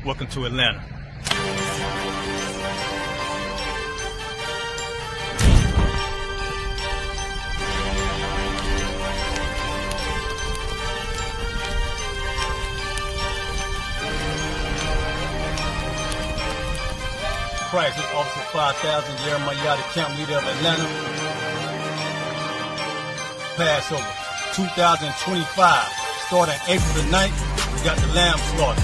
Welcome to Atlanta. Price is Officer 5000, Jeremiah, the camp leader of Atlanta. Passover 2025, starting April the 9th, we got the lamb slaughter.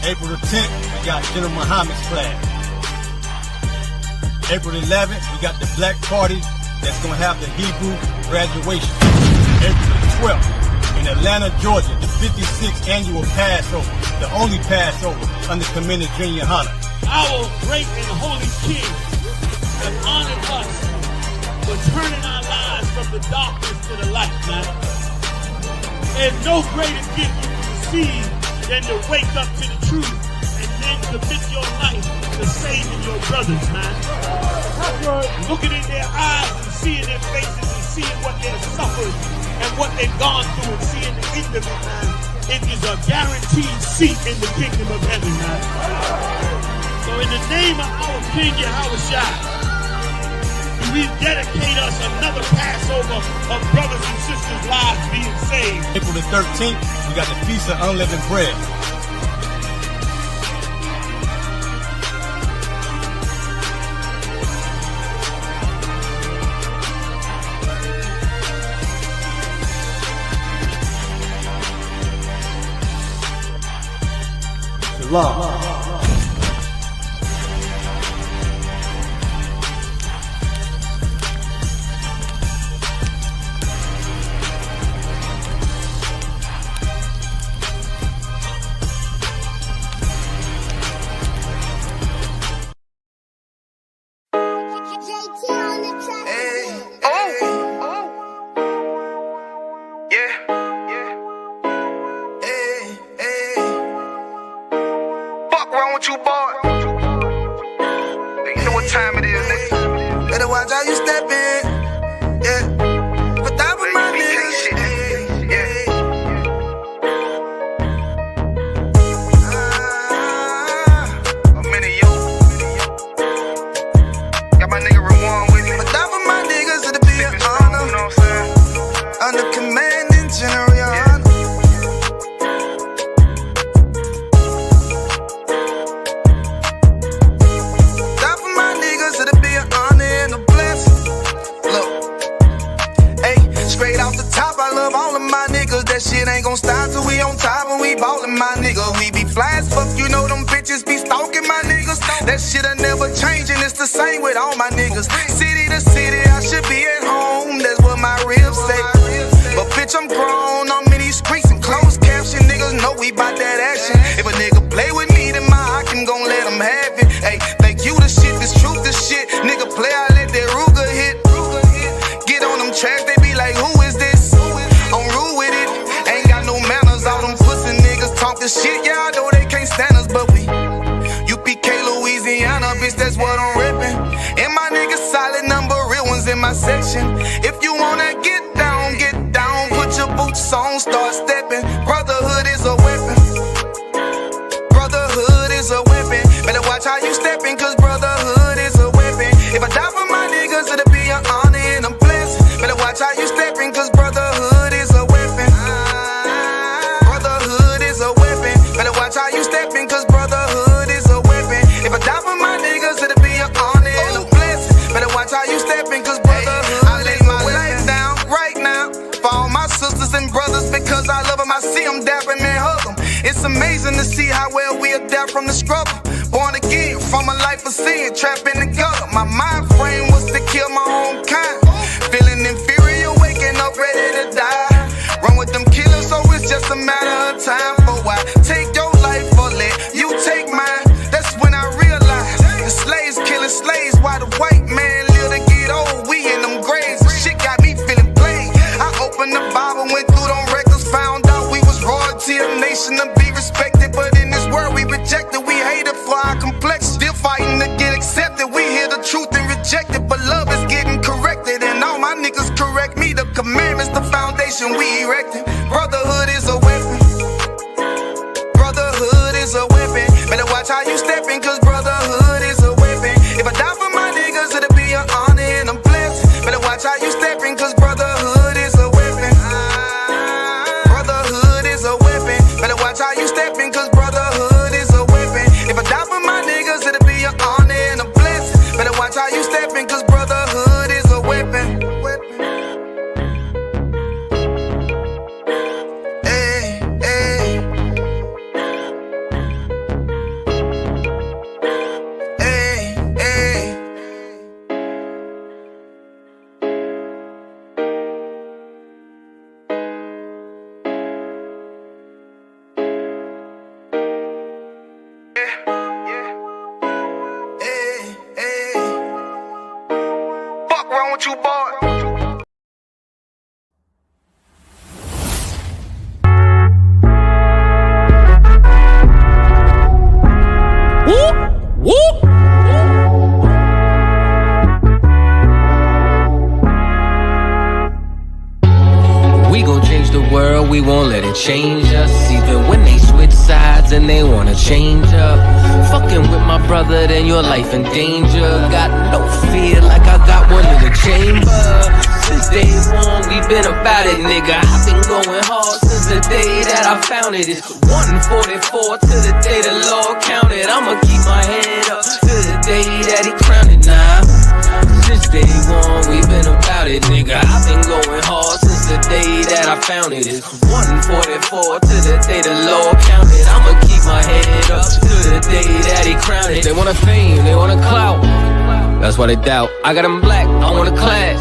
April the 10th, we got General Muhammad's flag. April the 11th, we got the black party that's going to have the Hebrew graduation. April the 12th, in Atlanta, Georgia, the 56th annual Passover, the only Passover under Commander Junior Hunter. Our great and holy King has honored us for turning our lives from the darkness to the light, man. There's no greater gift you can receive than to wake up to the truth and then commit your life to saving your brothers, man. Looking in their eyes and seeing their faces and seeing what they've suffered and what they've gone through and seeing the end of it, man. It is a guaranteed seat in the kingdom of heaven, man. So in the name of our King Yahushua, we dedicate us another Passover of brothers and sisters' lives being saved. April the 13th, we got the Feast of Unleavened Bread. Shalom. What you bought? You know what time it is, nigga. Better watch how you step in. Yeah. But that was my niggas. Yeah. I'm in it, yo. Got my nigga Rawan with me. But that was my niggas, it'll be an honor. You know what I'm saying? Under commanding General. That shit ain't gon' stop till we on top and we ballin', my nigga. We be fly as fuck, you know them bitches be stalking my niggas. That shit'll never change and it's the same with all my niggas. City to city, I should be at home, that's what my ribs say. But bitch, I'm grown, I'm in these streets and closed caption. Niggas know we bout that action. If a nigga play with me, then my I can gon' let him have it. Hey, think you the shit, this truth the shit. Nigga play, I let that Ruger hit. Get on them tracks, they be like, who is this? I'm rude with it. Ain't got no manners, all them pussy niggas talkin' shit. Yeah, I know they can't stand us, but we UPK, Louisiana, bitch, that's what I'm reppin'. And my niggas solid number, real ones in my section. If you wanna get down, put your boots on, start steppin'. Brotherhood is a weapon. Brotherhood is a weapon. Better watch how you steppin', cause brotherhood is a weapon. If I die for my niggas, it'll be an honor and a blessing. Better watch how you steppin', cause brotherhood is a weapon. Brotherhood is a weapon. Better watch how you steppin', cause brotherhood is a weapon. If I die for my niggas, it'll be an honor and a blessing. Better watch how you steppin', cause brotherhood I lay my life down right now for all my sisters and brothers, because I love them. I see them dapping and hug them. It's amazing to see how well we adapt from the struggle. Born again from a life of sin, trapped in the gutter. My mind frame was to kill my own kind. Feeling inferior, waking up ready to die. Run with them killers, so it's just a matter of time. For why take your life or let you take mine? That's when I realized the slaves killing slaves, while the white man live to get old. We in them graves, shit got me feeling played. I opened the Bible, went through them records, found out we was royalty, a nation to be respected. But in this world we rejected, we hated for our complex. Still fighting to get accepted. We hear the truth and reject it, but love is getting corrected. And all my niggas correct me. The commandments, the foundation we erected. Brotherhood is a weapon. watch how you stepping, cause brotherhood is a weapon. If I die for my niggas, it'll be an honor and a blessing. Better watch how you stepping, cause brotherhood is a weapon. Brotherhood is a weapon. Better watch how you stepping, cause brotherhood is a weapon. If I die for my niggas, it'll be an honor and a blessing. Better watch how you stepping, cause brotherhood is a weapon. You boy. Whoop, whoop. We gon' change the world, we won't let it change us. Even when they switch sides and they wanna change up. Fucking with my brother, then your life in danger. Got no fear like I got one in the chamber. Since day one, we been about it, nigga. I've been going hard since the day that I found it. It's 144 to the day the Lord counted. I'ma keep my head up to the day that he crowned it now. Since day one, we been about it, nigga. I've been going hard since the day that I found it. It's 144 to the day the Lord counted. I'ma keep my head up to the day that he crowned it. They want a fame, they want a clout. That's why they doubt. I got them black, I want a class.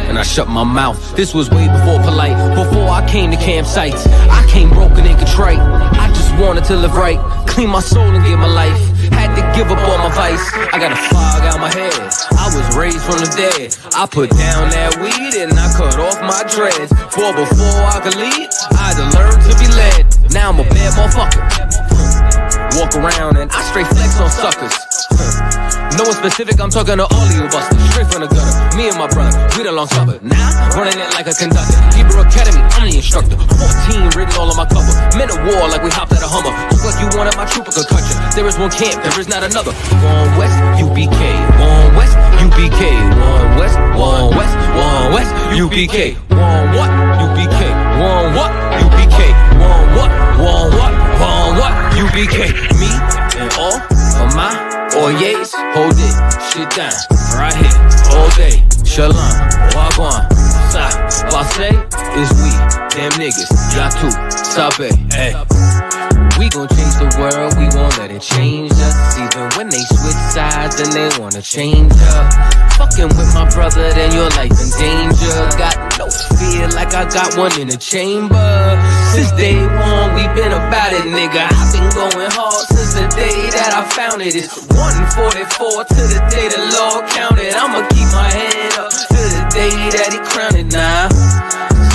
And I shut my mouth. This was way before polite, before I came to campsites. I came broken and contrite. I just wanted to live right, clean my soul and give my life. Had to give up all my vice. I got a fog out my head. I was raised from the dead. I put down that weed and I cut off my dreads. For before I could lead, I had to learn to be led. Now I'm a bad motherfucker. Walk around and I straight flex on suckers. No one specific, I'm talking to all of you busters. Straight from the gutter, me and my brother, we the long supper. Now, running it like a conductor. Hebrew Academy, I'm the instructor. 14 written all on my cover. Men of war like we hopped at a Hummer. Just like you wanted my trooper could cut you. There is one camp, there is not another. One West, UPK. One West, UPK. One West, one West, one West, UPK. One what? UPK. One what? UPK. One what? One what? One what? UPK. Me and all of my Oyes, hold it, shit down, right here, all day. Shalom, wagwan, sa, passe, is we, damn niggas, yatu, sabe, hey. We gon' change the world, we won't let it change us. Even when they switch sides and they wanna change up. Fucking with my brother, then your life in danger. Got no fear like I got one in the chamber. Since day one, we been about it, nigga. I've been going hard since the day that I found it. It's 144 to the day the Lord counted. I'ma keep my head up to the day that he crowned it now.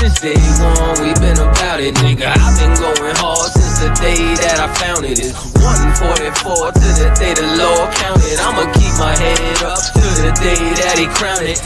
Since day one, we been about it, nigga. I've been going hard since the day that I found it. It's 144 to the day the Lord counted. I'ma keep my head up to the day that he crowned it.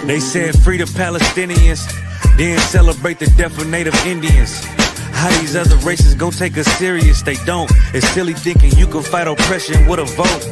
They said free the Palestinians, then celebrate the death of native Indians. How these other races gon' take us serious? They don't. It's silly thinking you can fight oppression with a vote.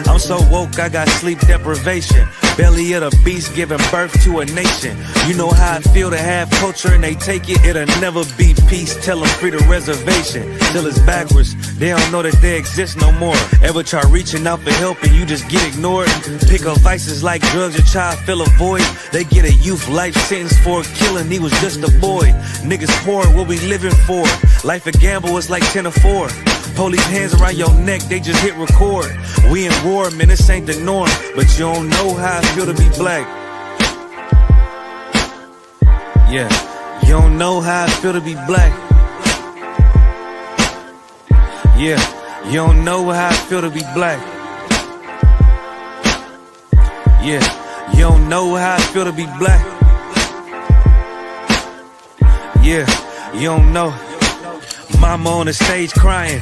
I'm so woke, I got sleep deprivation. Belly of the beast giving birth to a nation. You know how I feel to have culture and they take it. It'll never be peace, tell them free the reservation. Till it's backwards, they don't know that they exist no more. Ever try reaching out for help and you just get ignored? Pick up vices like drugs, your child fill a void. They get a youth life sentence for a killing, he was just a boy. Niggas poor, what we living for? Life a gamble, it's like 10 or 4. Police hands around your neck, they just hit record. We in war, man, this ain't the norm. But you don't know how I feel to be black. Yeah, you don't know how I feel to be black. Yeah, you don't know how I feel to be black. Yeah, you don't know how I feel to be black. Yeah, you don't know. Mama on the stage crying.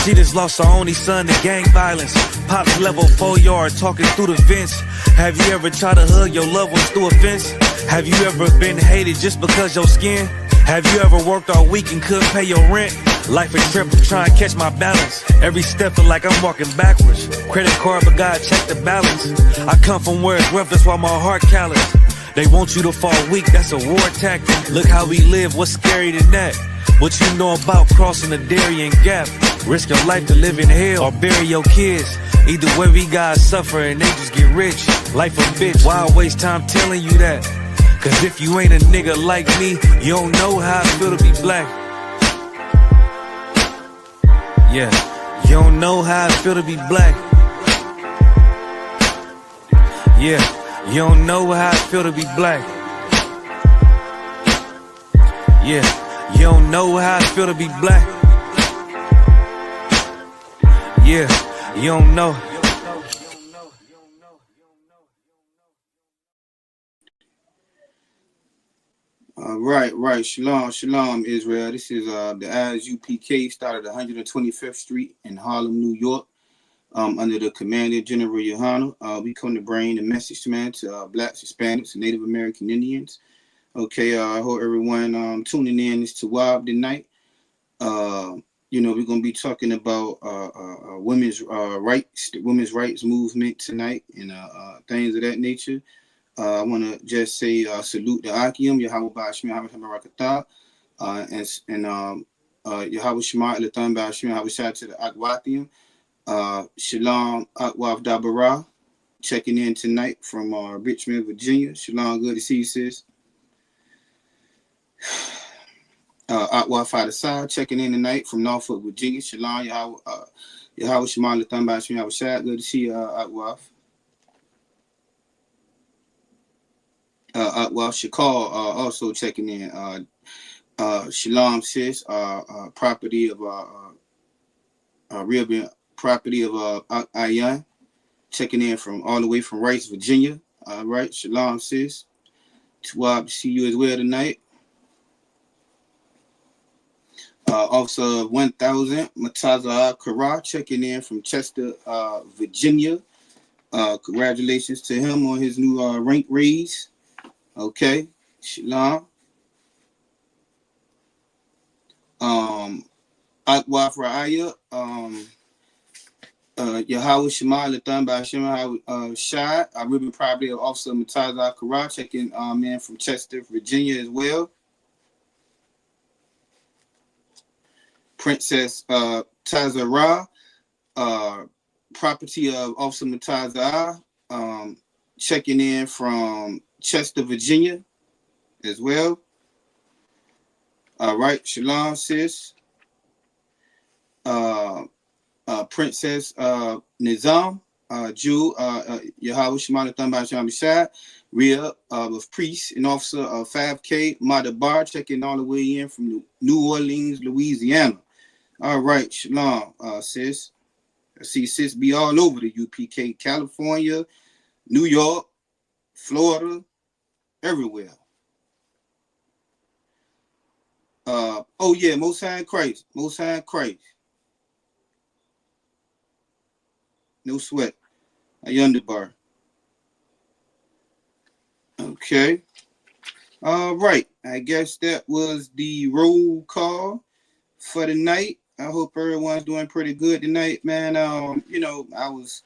She just lost her only son to gang violence. Pops level 4 yard talking through the fence. Have you ever tried to hug your loved ones through a fence? Have you ever been hated just because your skin? Have you ever worked all week and couldn't pay your rent? Life a trip, I'm trying to catch my balance. Every step feel like I'm walking backwards. Credit card, but God check the balance. I come from where it's rough, that's why my heart callous. They want you to fall weak, that's a war tactic. Look how we live, what's scary than that? What you know about crossing the Darien Gap? Risk your life to live in hell or bury your kids. Either way we gotta suffer and they just get rich. Life a bitch, why I waste time telling you that? Cause if you ain't a nigga like me, you don't know how I feel to be black. Yeah, you don't know how I feel to be black. Yeah, you don't know how I feel to be black. Yeah, you don't know how I feel to be black. Yeah, you don't know. Right. Shalom, Israel. This is the ISUPK, started 125th Street in Harlem, New York, under the Commander General Yohana. We come to bring the message, man, to Blacks, Hispanics, and Native American Indians. Okay, I hope everyone tuning in is to Wab tonight. We're gonna be talking about women's rights, the women's rights movement tonight, and things of that nature. I want to just say salute to Akim, Yahweh Ba'ashim, Yahweh Hamarakatah, and Yahweh Shema Elathan Ba'ashim, Yahweh Shah to the Akwathium. Shalom Akwaf Dabara, checking in tonight from Richmond, Virginia. Shalom, good to see you, sis. Akwaf Adasai, checking in tonight from Norfolk, Virginia. Shalom, Yahweh Shema Elathan Ba'ashim, Yahweh Shah, good to see you, Akwaf. Shakal also checking in. Shalom, sis, property of real property of Ayan, checking in from all the way from Rice, Virginia. All right, shalom, sis. To see you as well tonight. Officer 1000, Mataza Kara, checking in from Chester, Virginia. Congratulations to him on his new rank raise. Okay, shalom. Akwaf Ra'aya, Yahweh Shema Lathan Ba'ashim Shah, Ribbon Property of Officer Mataza Kara, checking man from Chester, Virginia as well. Princess Tazara, property of Officer Mataza, checking in from Chester, Virginia as well. All right, shalom, sis. Princess Nizam, Jew, Yahweh Shema Lathan Ba'ashim Shah, Rhea of priest and officer of 5K, Madabar, checking all the way in from New Orleans, Louisiana. All right, shalom, sis. I see sis be all over the UPK, California, New York, Florida, everywhere. Oh yeah, Most High Christ. No sweat. A underbar. Okay. All right. I guess that was the roll call for the night. I hope everyone's doing pretty good tonight, man. I was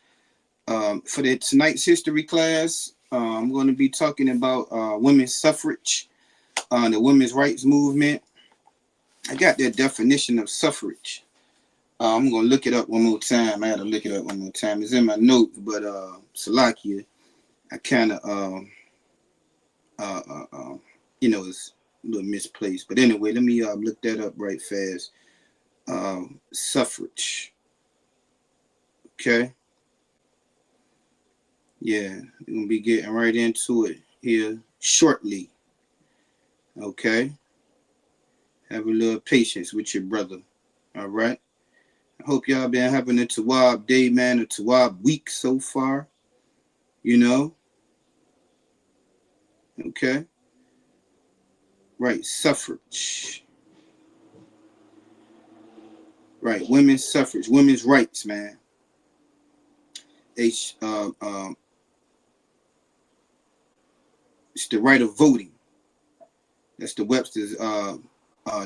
For tonight's history class, I'm going to be talking about women's suffrage, the women's rights movement. I got that definition of suffrage. I'm going to look it up one more time. I got to look it up one more time. It's in my notes, but Salakia, I kind of, it's a little misplaced. But anyway, let me look that up right fast. Suffrage. Okay. Yeah, we're going to be getting right into it here shortly. Okay. Have a little patience with your brother. All right. I hope y'all been having a Tawab day, man, a Tawab week so far. You know? Okay. Right, suffrage. Right, women's suffrage, women's rights, man. It's the right of voting. That's the Webster's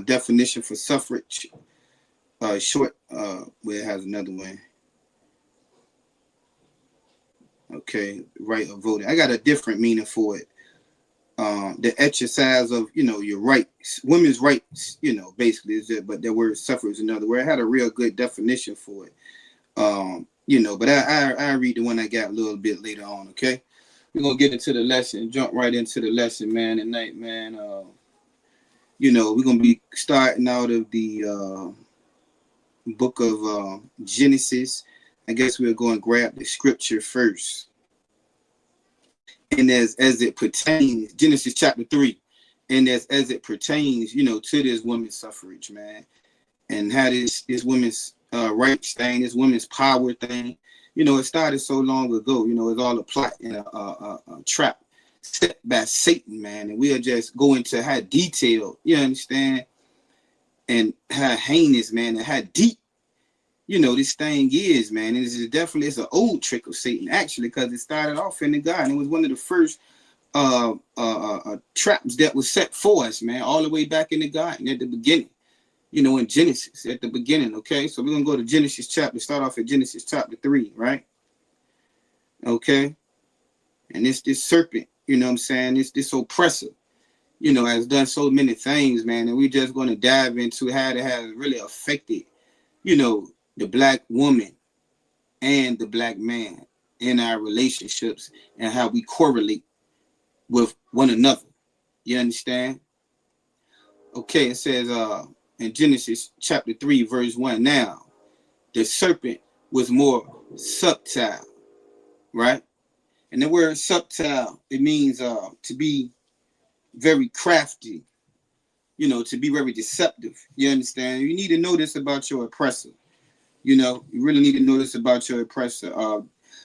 definition for suffrage. Short, where it has another one. Okay, right of voting. I got a different meaning for it. The exercise of, your rights, women's rights, basically is it. But the word suffrage is another word. I had a real good definition for it. But I read the one I got a little bit later on. Okay, we're gonna get into the lesson, jump right into the lesson, man. Tonight, man. We're gonna be starting out of the book of Genesis. I guess we'll go and grab the scripture first. And as it pertains, Genesis chapter 3, and as it pertains, to this women's suffrage, man, and how this women's rights thing, this women's power thing, it started so long ago. It's all a plot and a trap set by Satan, man. And we'll just go into how detailed, you understand, and how heinous, man, and how deep, this thing is, man. And it's an old trick of Satan, actually, because it started off in the garden. It was one of the first traps that was set for us, man, all the way back in the garden at the beginning, in Genesis at the beginning. Okay, so we're gonna go to Genesis start off at Genesis chapter 3, right? Okay, and this serpent, what I'm saying, this oppressor, has done so many things, man, and we're just gonna dive into how it has really affected, the black woman and the black man in our relationships and how we correlate with one another. You understand? Okay, it says in Genesis chapter 3, verse 1, now the serpent was more subtle, right? And the word subtle, it means to be very crafty, to be very deceptive. You understand? You need to know this about your oppressor. You really need to know this about your oppressor.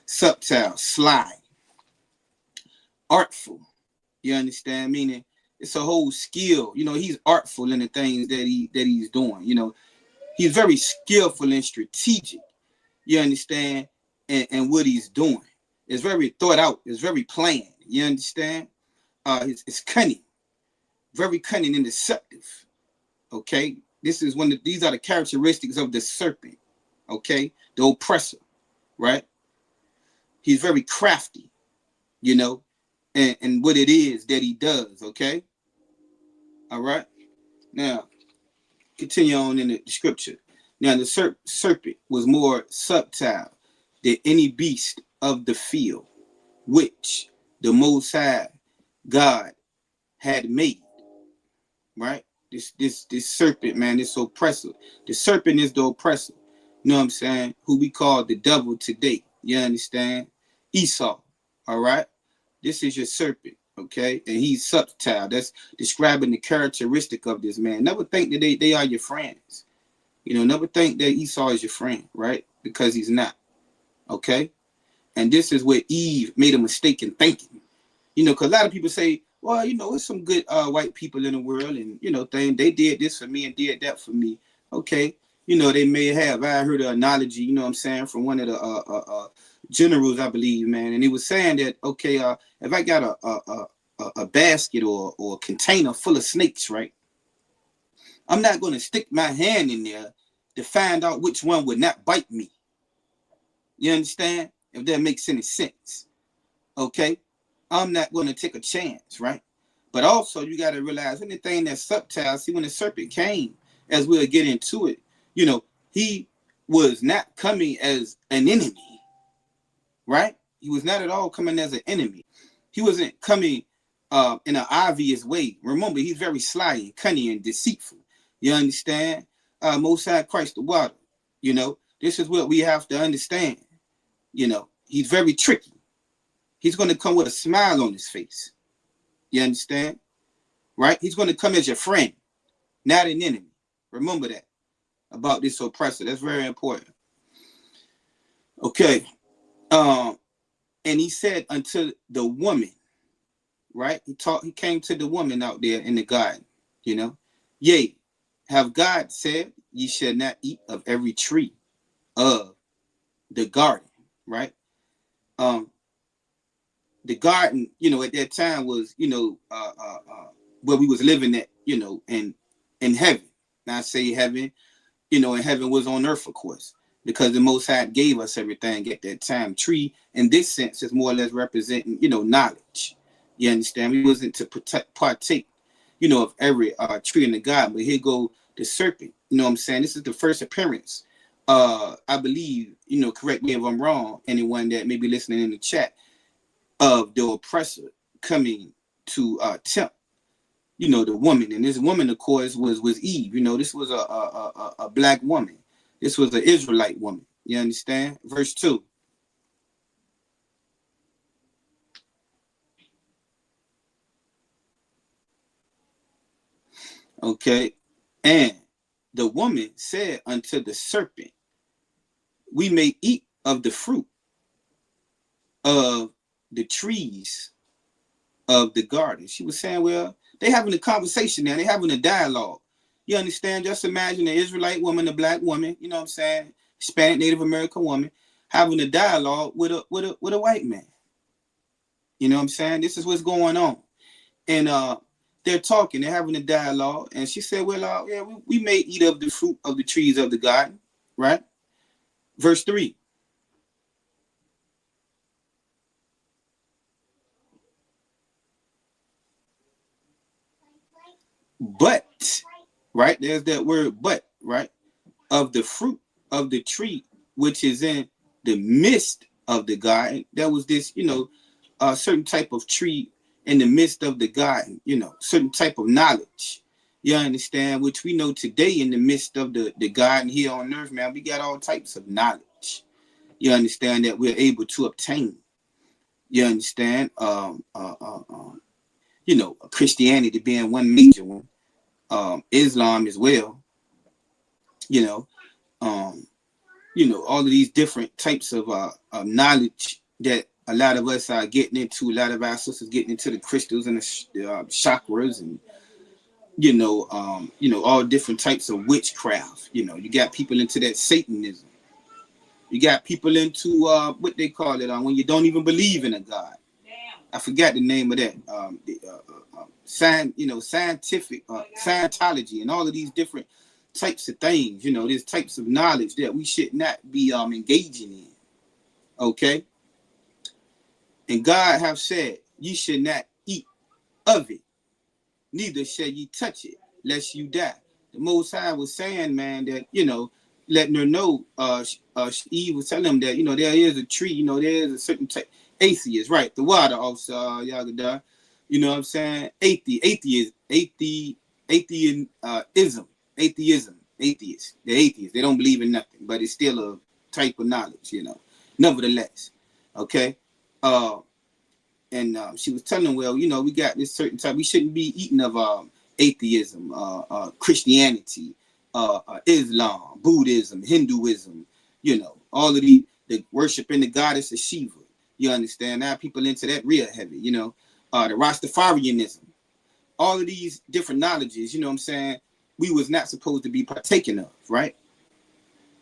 Subtle, sly, artful. You understand? Meaning it's a whole skill. He's artful in the things that he's doing. He's very skillful and strategic. You understand? And what he's doing. It's very thought out. It's very planned. You understand? It's cunning. Very cunning and deceptive. Okay? These are the characteristics of the serpent. Okay, the oppressor, right? He's very crafty, and what it is that he does, okay? All right. Now, continue on in the scripture. Now, the serpent was more subtle than any beast of the field, which the Most High God had made, right? This serpent, man, this oppressor. The serpent is the oppressor. You know what I'm saying? Who we call the devil today. You understand? Esau. All right? This is your serpent, okay? And he's subtle. That's describing the characteristic of this man. Never think that they are your friends. Never think that Esau is your friend, right? Because he's not, okay? And this is where Eve made a mistake in thinking. Because a lot of people say, well, it's some good white people in the world, and, they did this for me and did that for me. Okay. They may have. I heard an analogy, what I'm saying, from one of the generals, I believe, man. And he was saying that, okay, if I got a basket or a container full of snakes, right? I'm not going to stick my hand in there to find out which one would not bite me. You understand? if that makes any sense. Okay, I'm not going to take a chance, right? But also, you got to realize anything that's subtle. See, when the serpent came, as we'll get into it, you know, he was not coming as an enemy, right? He was not at all coming as an enemy. He wasn't coming in an obvious way. Remember, he's very sly and cunning and deceitful. You understand? Most High Christ the water. You know, this is what we have to understand. You know, he's very tricky. He's going to come with a smile on his face. You understand? Right? He's going to come as your friend, not an enemy. Remember that about this oppressor. That's very important. Okay. And he said unto the woman, right? He came to the woman out there in the garden, you know. Yea, have God said ye shall not eat of every tree of the garden, right? The garden, you know, at that time was, you know, where we was living at, you know, in heaven. Now I say heaven, you know, and heaven was on earth, of course, because the Most High gave us everything at that time. Tree, in this sense, is more or less representing, you know, knowledge. You understand? We wasn't to partake, you know, of every tree in the garden, but here go the serpent. You know what I'm saying? This is the first appearance. I believe, you know, correct me if I'm wrong, anyone that may be listening in the chat, of the oppressor coming to tempt, you know, the woman. And this woman, of course, was Eve. You know, this was a black woman. This was an Israelite woman. You understand? Verse 2. Okay. And the woman said unto the serpent, we may eat of the fruit of the trees of the garden. She was saying, well, they having a conversation now. They having a dialogue. You understand? Just imagine an Israelite woman, a black woman, you know what I'm saying? Hispanic Native American woman having a dialogue with a white man. You know what I'm saying? This is what's going on. And they're talking, they're having a dialogue. And she said, well, yeah, we may eat of the fruit of the trees of the garden, right? Verse 3. But, right? There's that word but, right? Of the fruit of the tree, which is in the midst of the garden. There was this, you know, a certain type of tree in the midst of the garden, you know, certain type of knowledge. You understand? Which we know today in the midst of the garden here on earth, man, we got all types of knowledge. You understand that we're able to obtain. You understand? You know, Christianity being one major one. Islam as well, you know, all of these different types of knowledge that a lot of us are getting into. A lot of our sisters getting into the crystals and the chakras, and all different types of witchcraft. You know, you got people into that Satanism. You got people into what they call it when you don't even believe in a God. I forgot the name of that. Scientific Scientology and all of these different types of things. You know, there's types of knowledge that we should not be engaging in. Okay. And God have said, ye should not eat of it, neither shall ye touch it, lest you die. The Most High was saying, man, that, you know, letting her know, Eve was telling him that, you know, there is a tree, you know, there is a certain type. Atheist, right? The water also, Yagada. You know what I'm saying? Atheism. They're atheists. They don't believe in nothing, but it's still a type of knowledge, you know. Nevertheless, okay. And she was telling them, well, you know, we got this certain type. We shouldn't be eating of atheism, Christianity, Islam, Buddhism, Hinduism. You know, all of the worshiping the goddess of Shiva. You understand? Now people into that real heavy, you know, the Rastafarianism, all of these different knowledges, you know what I'm saying, we was not supposed to be partaking of, right?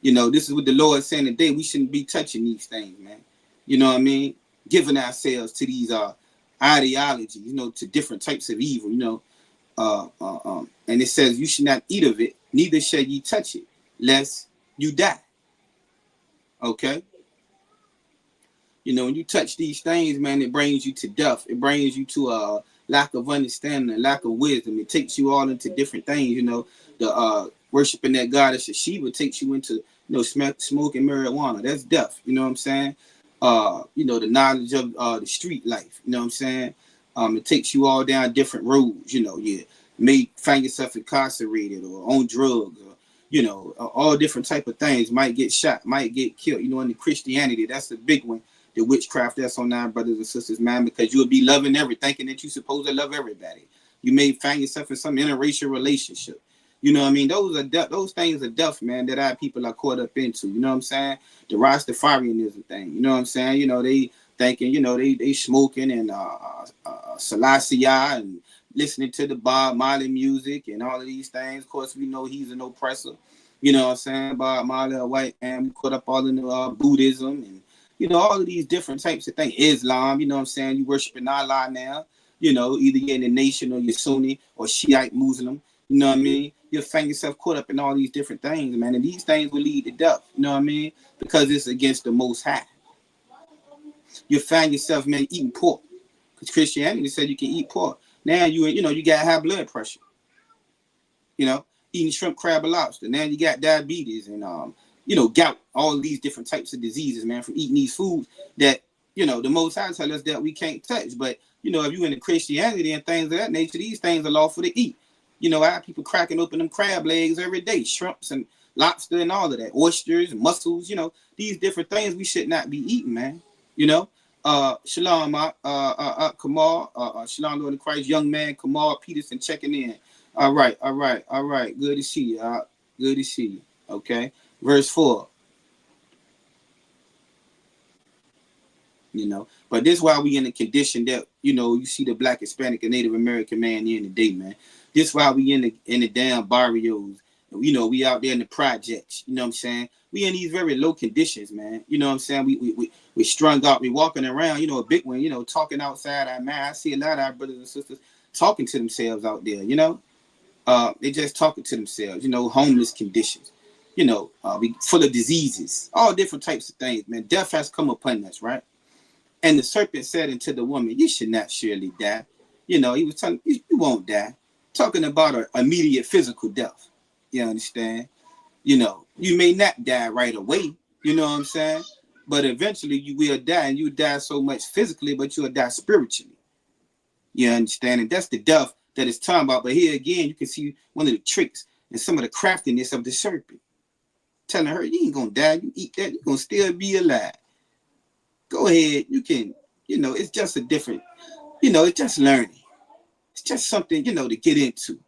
You know, this is what the Lord is saying today. We shouldn't be touching these things, man. You know what I mean? Giving ourselves to these ideologies, you know, to different types of evil, you know. And it says, you should not eat of it, neither shall ye touch it, lest you die. Okay? You know, when you touch these things, man, it brings you to death. It brings you to a lack of understanding, a lack of wisdom. It takes you all into different things. You know, the worshiping that goddess Shiva takes you into, you know, smoking marijuana. That's death. You know what I'm saying? You know, the knowledge of the street life. You know what I'm saying? It takes you all down different roads. You know, you may find yourself incarcerated or on drugs, or, you know, all different type of things. Might get shot, might get killed. You know, in the Christianity, that's the big one. The witchcraft that's on our brothers and sisters, man, because you'll be loving thinking that you're supposed to love everybody. You may find yourself in some interracial relationship. You know what I mean? Those things are death, man, that our people are caught up into. You know what I'm saying? The Rastafarianism thing. You know what I'm saying? You know, they thinking, you know, they smoking and Selassie and listening to the Bob Marley music and all of these things. Of course, we know he's an oppressor. You know what I'm saying? Bob Marley, a white man, we caught up all in the Buddhism and, you know, all of these different types of things. Islam, you know what I'm saying? You worshiping Allah now. You know, either you're in the nation or you're Sunni or Shiite Muslim. You know what I mean? You'll find yourself caught up in all these different things, man. And these things will lead to death. You know what I mean? Because it's against the Most High. You'll find yourself, man, eating pork. Because Christianity said you can eat pork. Now you got high blood pressure. You know, eating shrimp, crab, and lobster. Now you got diabetes and you know, gout, all of these different types of diseases, man, from eating these foods that, you know, the Most High tell us that we can't touch. But, you know, if you into Christianity and things of that nature, these things are lawful to eat. You know, our people cracking open them crab legs every day, shrimps and lobster and all of that, oysters, mussels, you know, these different things we should not be eating, man. You know, Shalom, Kamal, Shalom, Lord of Christ, young man, Kamal Peterson checking in. All right. Good to see you. Good to see you. Okay. Verse 4. You know, but this is why we in the condition that, you know, you see the Black, Hispanic, and Native American man in the day, man. This is why we in the damn barrios. You know, we out there in the projects. You know what I'm saying? We in these very low conditions, man. You know what I'm saying? We strung out. We walking around. You know, a big one. You know, talking outside our mind. I see a lot of our brothers and sisters talking to themselves out there. You know, they just talking to themselves. You know, homeless conditions. You know, we full of diseases, all different types of things, man. Death has come upon us, right? And the serpent said unto the woman, you should not surely die. You know, he was telling you won't die. Talking about an immediate physical death. You understand? You know, you may not die right away. You know what I'm saying? But eventually you will die, and you die so much physically, but you'll die spiritually. You understand? And that's the death that it's talking about. But here again, you can see one of the tricks and some of the craftiness of the serpent. Telling her, you ain't gonna die. You eat that, you're gonna still be alive. Go ahead. You can, you know, it's just a different, you know, it's just learning. It's just something, you know, to get into.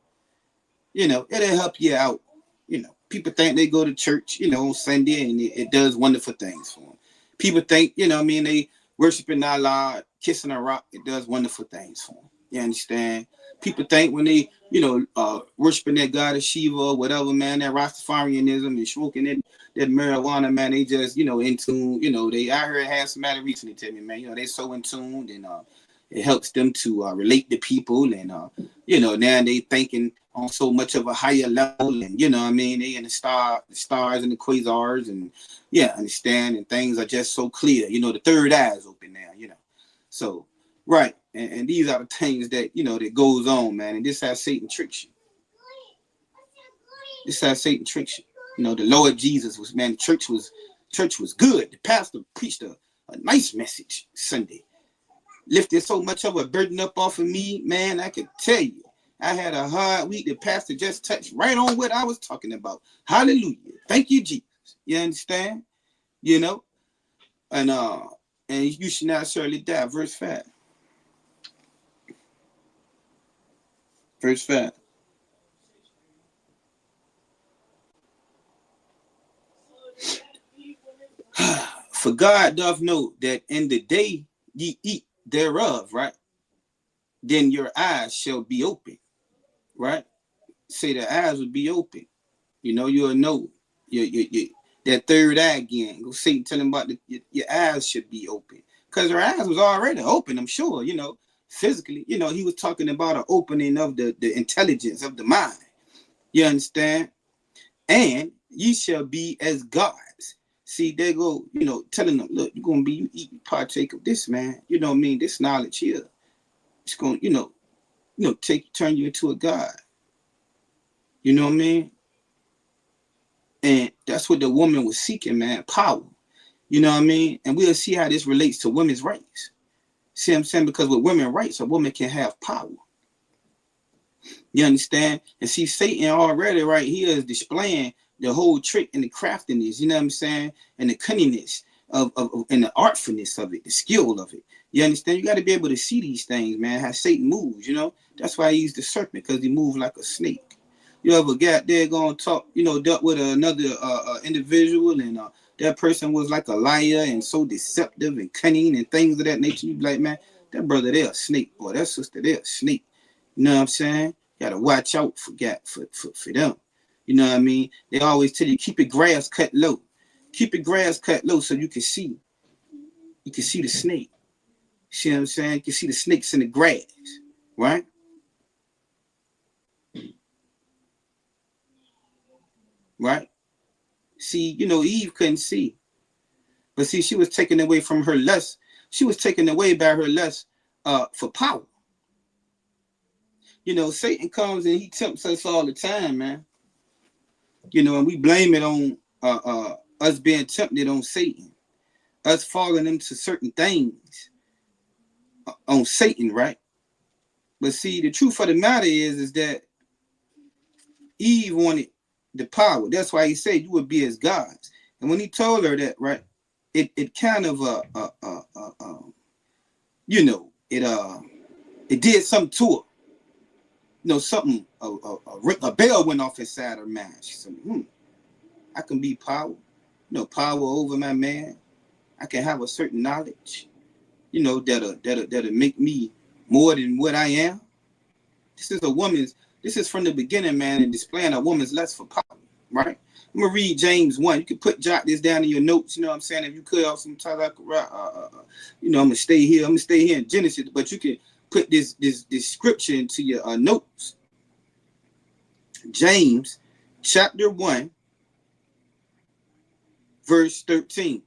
You know, it'll help you out. You know, people think they go to church, you know, on Sunday and it does wonderful things for them. People think, you know what I mean, they worshiping Allah, kissing a rock, it does wonderful things for them. You understand? People think when they, you know, worshiping that goddess Shiva or whatever, man, that Rastafarianism and smoking that marijuana, man, they just, you know, in tune. You know, I heard had somebody recently tell me, man, you know, they so in tune and it helps them to relate to people and, you know, now they thinking on so much of a higher level and, you know what I mean, they in the stars and the quasars and, yeah, understand, and things are just so clear. You know, the third eye is open now, you know. So, right. And these are the things that, you know, that goes on, man. And this is how Satan tricks you. This is how Satan tricks you. You know, the Lord Jesus was, man, church was good. The pastor preached a nice message Sunday. Lifted so much of a burden up off of me, man, I could tell you. I had a hard week. The pastor just touched right on what I was talking about. Hallelujah. Thank you, Jesus. You understand? You know? And you should not surely die. Verse 5. Verse 5. For God doth know that in the day ye eat thereof, right? Then your eyes shall be open, right? Say the eyes will be open. You know, you'll know that third eye again. Go Satan tell him about your eyes should be open. Because her eyes was already open, I'm sure, you know, physically. You know, he was talking about an opening of the intelligence of the mind. You understand? And ye shall be as gods, See, they go, telling them, look, you partake of this, man. You know what I mean? This knowledge here, it's going, turn you into a god. You know what I mean? And that's what the woman was seeking, man, power. You know what I mean? And we'll see how this relates to women's rights. See what I'm saying? Because with women's rights, a woman can have power. You understand? And see, Satan already right here is displaying the whole trick and the craftiness, you know what I'm saying? And the cunningness of and the artfulness of it, the skill of it. You understand? You got to be able to see these things, man, how Satan moves, That's why he used the serpent, because he moved like a snake. You ever got there going to talk, dealt with another individual, and that person was like a liar and so deceptive and cunning and things of that nature? You be like, man, that brother there a snake, or that sister there a snake. You know what I'm saying? You got to watch out for them. You know what I mean? They always tell you, keep your grass cut low. Keep your grass cut low so you can see. You can see the snake. See what I'm saying? You can see the snakes in the grass, right? Right? See, Eve couldn't see. But see, she was taken away from her lust. She was taken away by her lust for power. Satan comes and he tempts us all the time, man. And we blame it on us being tempted on Satan, us falling into certain things on Satan, right? But see, the truth of the matter is that Eve wanted the power. That's why he said you would be as gods. And when he told her that, right, it kind of it did something to her. Something, a bell went off inside her mind. She said, I can be power, power over my man. I can have a certain knowledge, that'll make me more than what I am. This is from the beginning, man, and displaying a woman's lust for power, right? I'm going to read James 1. You can jot this down in your notes, you know what I'm saying? If you could, sometimes I'm going to stay here. I'm going to stay here in Genesis, but you can put this scripture into your notes. James chapter 1, verse 13.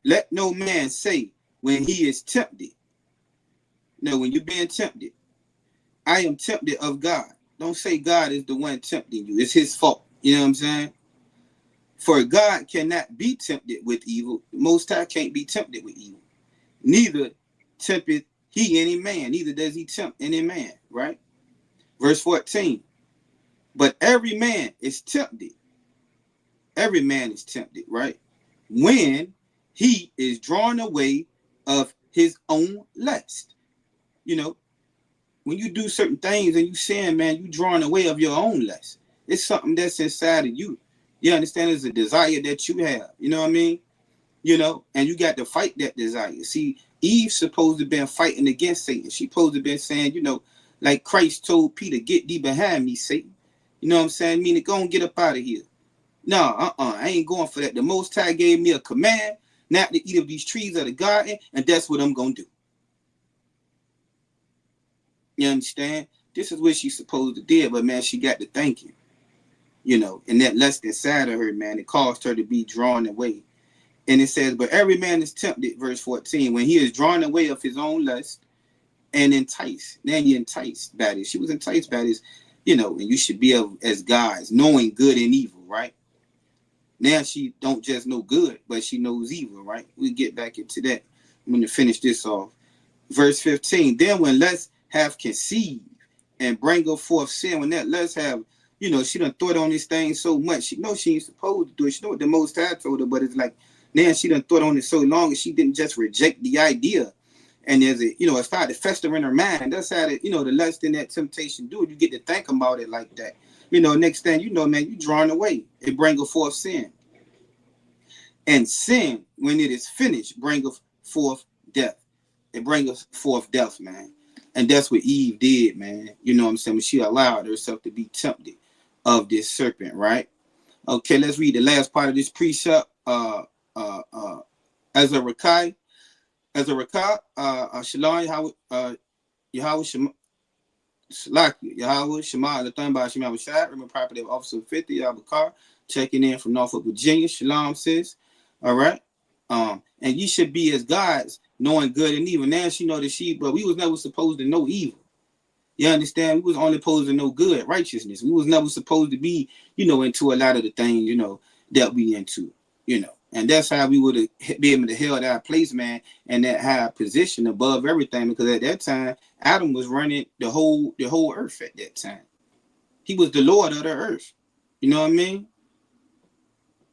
Let no man say when he is tempted. When you're being tempted, I am tempted of God. Don't say God is the one tempting you. It's his fault. You know what I'm saying? For God cannot be tempted with evil. The Most High can't be tempted with evil. Neither tempteth he any man, neither does he tempt any man, right? Verse 14. But every man is tempted. Every man is tempted, right? When he is drawn away of his own lust. When you do certain things and you sin, man, you drawn away of your own lust. It's something that's inside of you. You understand? It's a desire that you have. You know what I mean? And you got to fight that desire. See, Eve supposed to have been fighting against Satan. She supposed to have been saying, like Christ told Peter, get thee behind me, Satan. You know what I'm saying? Meaning, go and get up out of here. No, I ain't going for that. The Most High gave me a command not to eat of these trees of the garden, and that's what I'm going to do. You understand? This is what she's supposed to do, but man, she got to thinking, and that lust inside of her, man, it caused her to be drawn away. And it says, but every man is tempted, verse 14, when he is drawn away of his own lust and enticed. Now you're enticed by this. She was enticed by this, and you should be as guys, knowing good and evil, right? Now she don't just know good, but she knows evil, right? We'll get back into that. I'm going to finish this off. Verse 15, then when lust have conceived and bring her forth sin, when that lust have, she done thought on this thing so much. She know she ain't supposed to do it. She know what the Most High told her, but it's like, now she done thought on it so long and she didn't just reject the idea. And there's it started to fester in her mind. That's how the lust and that temptation do it. You get to think about it like that. Next thing man, you drawn away. It bringeth forth sin. And sin, when it is finished, bringeth forth death. It bringeth forth death, man. And that's what Eve did, man. You know what I'm saying? When she allowed herself to be tempted of this serpent, right? Okay, let's read the last part of this precept. As a Rakai, Shalom, Yahweh Shema, Yahweh Shema, the thing about Shema Shad, remember property of Officer 50, Abakar, checking in from Norfolk, Virginia. Shalom, sis. All right. And you should be as gods, knowing good and evil. Now she know that but we was never supposed to know evil. You understand? We was only supposed to know good, righteousness. We was never supposed to be, into a lot of the things, that we into, And that's how we would be able to held our place, man, and that high position above everything. Because at that time, Adam was running the whole earth at that time. He was the Lord of the earth. You know what I mean?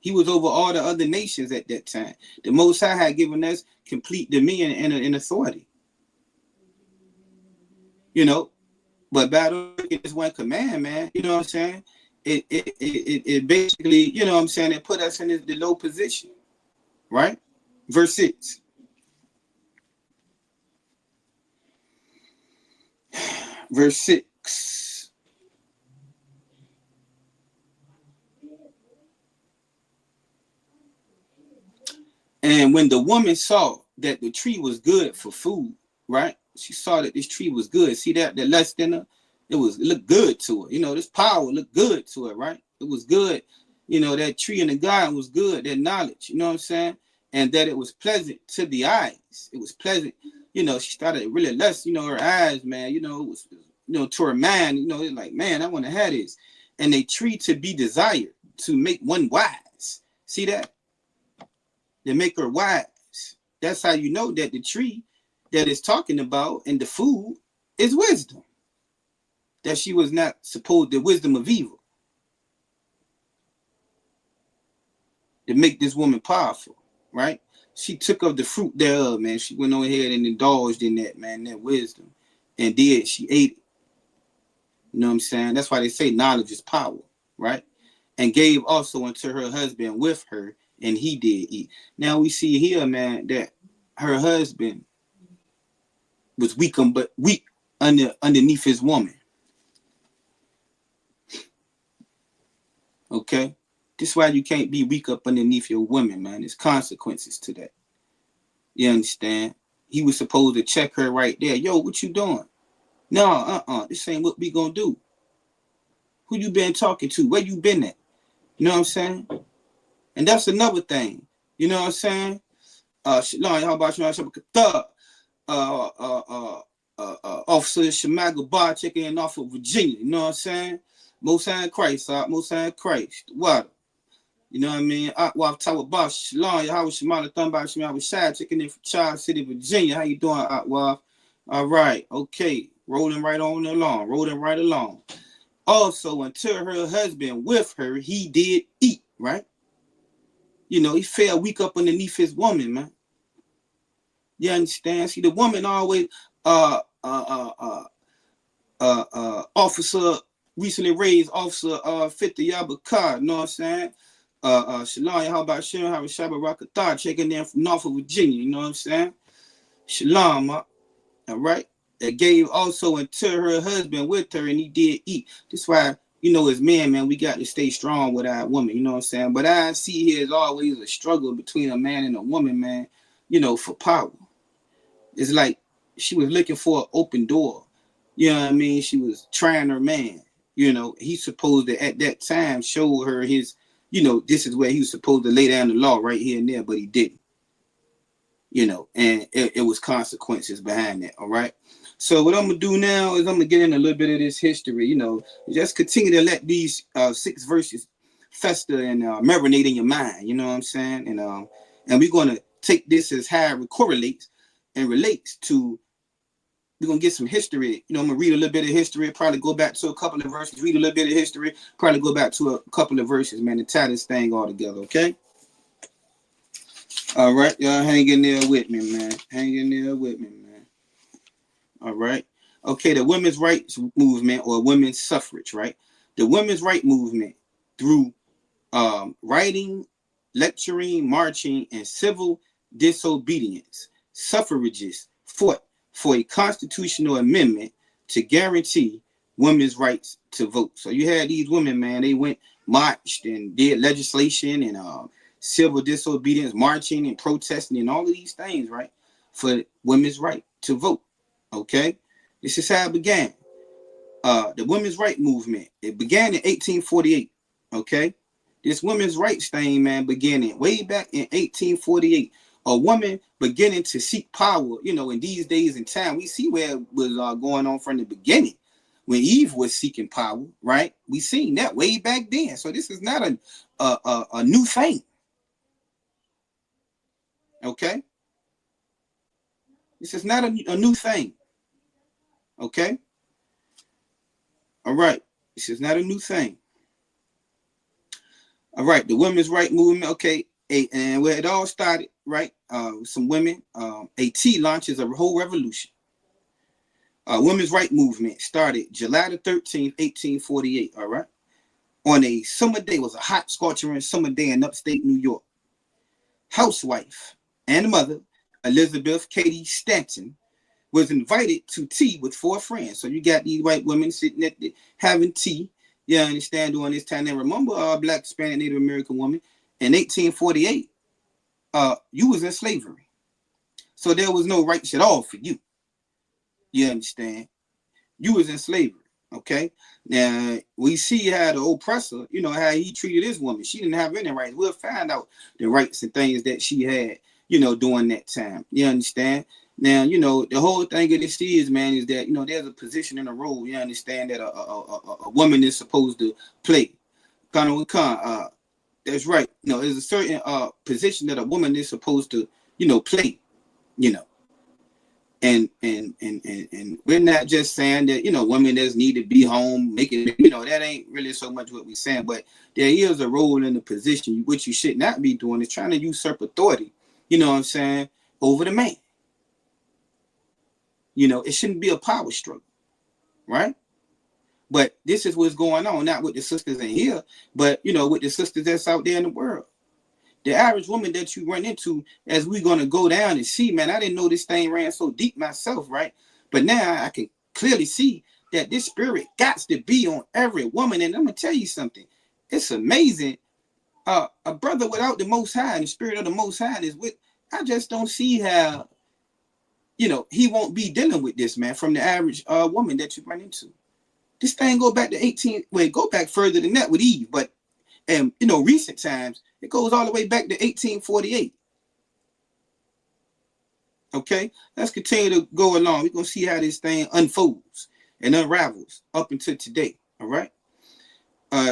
He was over all the other nations at that time. The Most High had given us complete dominion and authority. But battle is one command, man. You know what I'm saying? It basically, it put us in the low position. Right? Verse 6. Verse 6. And when the woman saw that the tree was good for food, right? She saw that this tree was good. See that lust in her? It looked good to her. This power looked good to her, right? It was good. That tree in the garden was good, that knowledge, you know what I'm saying? And that it was pleasant to the eyes. It was pleasant. She started really lust, her eyes, man, it was, to her mind, it's like, man, I want to have this. And a tree to be desired to make one wise. See that? To make her wise. That's how you know that the tree that is talking about and the food is wisdom. That she was not supposed the wisdom of evil. To make this woman powerful, right? She took of the fruit thereof, man. She went on ahead and indulged in that, man, that wisdom. And she ate it. You know what I'm saying? That's why they say knowledge is power, right? And gave also unto her husband with her, and he did eat. Now we see here, man, that her husband was weak underneath his woman. Okay? This is why you can't be weak up underneath your woman, man. There's consequences to that. You understand? He was supposed to check her right there. Yo, what you doing? No, this ain't what we gonna do. Who you been talking to? Where you been at? You know what I'm saying? And that's another thing. You know what I'm saying? Shalom, how about you? Officer Shamaga Bar checking in off of Virginia. You know what I'm saying? Most High Christ, Most High Christ. What? You know what I mean? Well, Tower Boss, Shalom, how was Shimala Thumba Shimala Shad checking in from Charles City, Virginia. How you doing, Well? All right, okay. Rolling right along. Also, until her husband with her, he did eat, right? He fell weak up underneath his woman, man. You understand? See, the woman always, officer, recently raised officer, 50 Yabakar, you know what I'm saying? Shalom, how about Shem, how Shabba Rakathar, checking in from Norfolk, Virginia, you know what I'm saying? Shalom, all right? That gave also unto her husband with her, and he did eat. That's why, as men, man, we got to stay strong with our woman, you know what I'm saying? But I see here is always a struggle between a man and a woman, man, for power. It's like she was looking for an open door. You know what I mean? She was trying her man. He's supposed to, at that time, show her his, this is where he was supposed to lay down the law right here and there, but he didn't. And it was consequences behind that, all right? So what I'm going to do now is I'm going to get in a little bit of this history, just continue to let these 6 verses fester and marinate in your mind, you know what I'm saying? And we're going to take this as how it correlates and relates to, we're going to get some history. I'm going to read a little bit of history, probably go back to a couple of verses, read a little bit of history, probably go back to a couple of verses, man, to tie this thing all together, okay? All right, y'all hang in there with me, man. All right. Okay, the women's rights movement or women's suffrage, right? The women's rights movement through writing, lecturing, marching, and civil disobedience. Suffragists fought for a constitutional amendment to guarantee women's rights to vote. So you had these women, man, they went, marched and did legislation and civil disobedience, marching and protesting and all of these things, right? For women's right to vote. Okay, this is how it began. The women's right movement. It began in 1848. Okay, This women's rights thing, man, beginning way back in 1848. A woman beginning to seek power, you know, in these days and time. We see where it was going on from the beginning when Eve was seeking power, right? We seen that way back then. So this is not a new thing. Okay? This is not a new thing. Okay? All right. This is not a new thing. All right. The women's right movement. Okay. And where it all started, right? Some women, AT launches a whole revolution. Women's right movement started July the 13th, 1848. All right. On a summer day, it was a hot, scorching summer day in upstate New York. Housewife and mother, Elizabeth Cady Stanton, was invited to tea with 4 friends. So you got these white women sitting at having tea. You understand, during this time. And remember, Black, Hispanic, Native American woman, in 1848, you was in slavery. So there was no rights at all for you. You understand? You was in slavery, okay? Now, we see how the oppressor, you know, how he treated this woman. She didn't have any rights. We'll find out the rights and things that she had, you know, during that time. You understand? Now, you know, the whole thing of this is, man, is that, you know, there's a position in a role, you understand, that a woman is supposed to play. That's right. You know, there's a certain position that a woman is supposed to, you know, play, you know. And we're not just saying that, you know, women just need to be home, making, you know, that ain't really so much what we're saying. But there is a role in the position. What you should not be doing is trying to usurp authority, you know what I'm saying, over the man. You know, it shouldn't be a power struggle, right? But this is what's going on, not with the sisters in here, but, you know, with the sisters that's out there in the world. The average woman that you run into, as we're going to go down and see, man, I didn't know this thing ran so deep myself, right? But now I can clearly see that this spirit got to be on every woman. And I'm going to tell you something. It's amazing. A brother without the Most High and the spirit of the Most High is with, I just don't see how, you know, he won't be dealing with this, man, from the average woman that you run into. This thing go back to go back further than that with Eve, but you know, recent times, it goes all the way back to 1848. Okay, let's continue to go along. We're gonna see how this thing unfolds and unravels up until today. All right.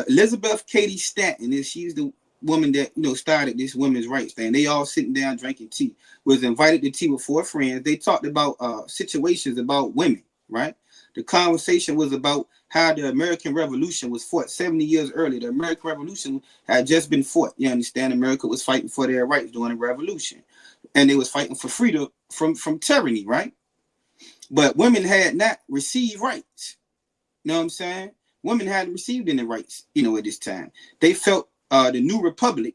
Elizabeth Cady Stanton, she's the woman that, you know, started this women's rights thing. They all sitting down drinking tea. Was invited to tea with 4 friends. They talked about situations about women, right? The conversation was about how the American Revolution was fought 70 years earlier. The American Revolution had just been fought. You understand? America was fighting for their rights during the Revolution. And they was fighting for freedom from tyranny, right? But women had not received rights. You know what I'm saying? Women hadn't received any rights, you know, at this time. They felt the new republic,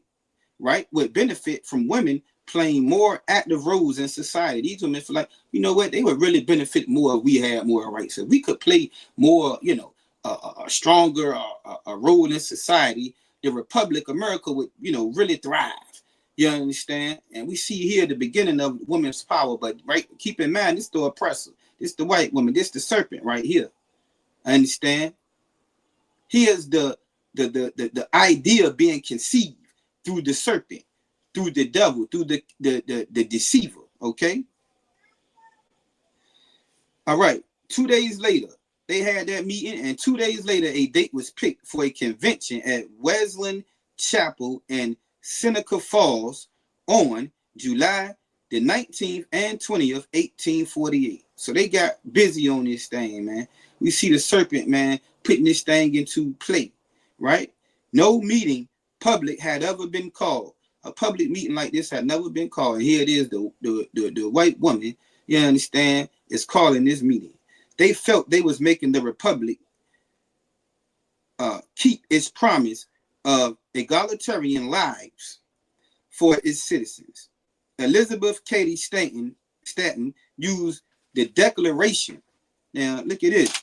right, would benefit from women playing more active roles in society. These women feel like, you know what, they would really benefit more if we had more rights. If we could play more, you know, a stronger role in society, the Republic, America would, you know, really thrive. You understand? And we see here the beginning of women's power, but right, keep in mind, this is the oppressor. This is the white woman. This is the serpent right here. I understand? Here's the idea being conceived through the serpent, through the devil, through the deceiver. Okay. All right. 2 days later, they had that meeting, and 2 days later, a date was picked for a convention at Wesleyan Chapel in Seneca Falls on July the 19th and 20th, 1848. So they got busy on this thing, man. We see the serpent, man, putting this thing into play, right? No meeting public had ever been called. A public meeting like this had never been called. And here it is, the white woman, you understand, is calling this meeting. They felt they was making the republic keep its promise of egalitarian lives for its citizens. Elizabeth Cady Stanton used the Declaration. Now, look at this.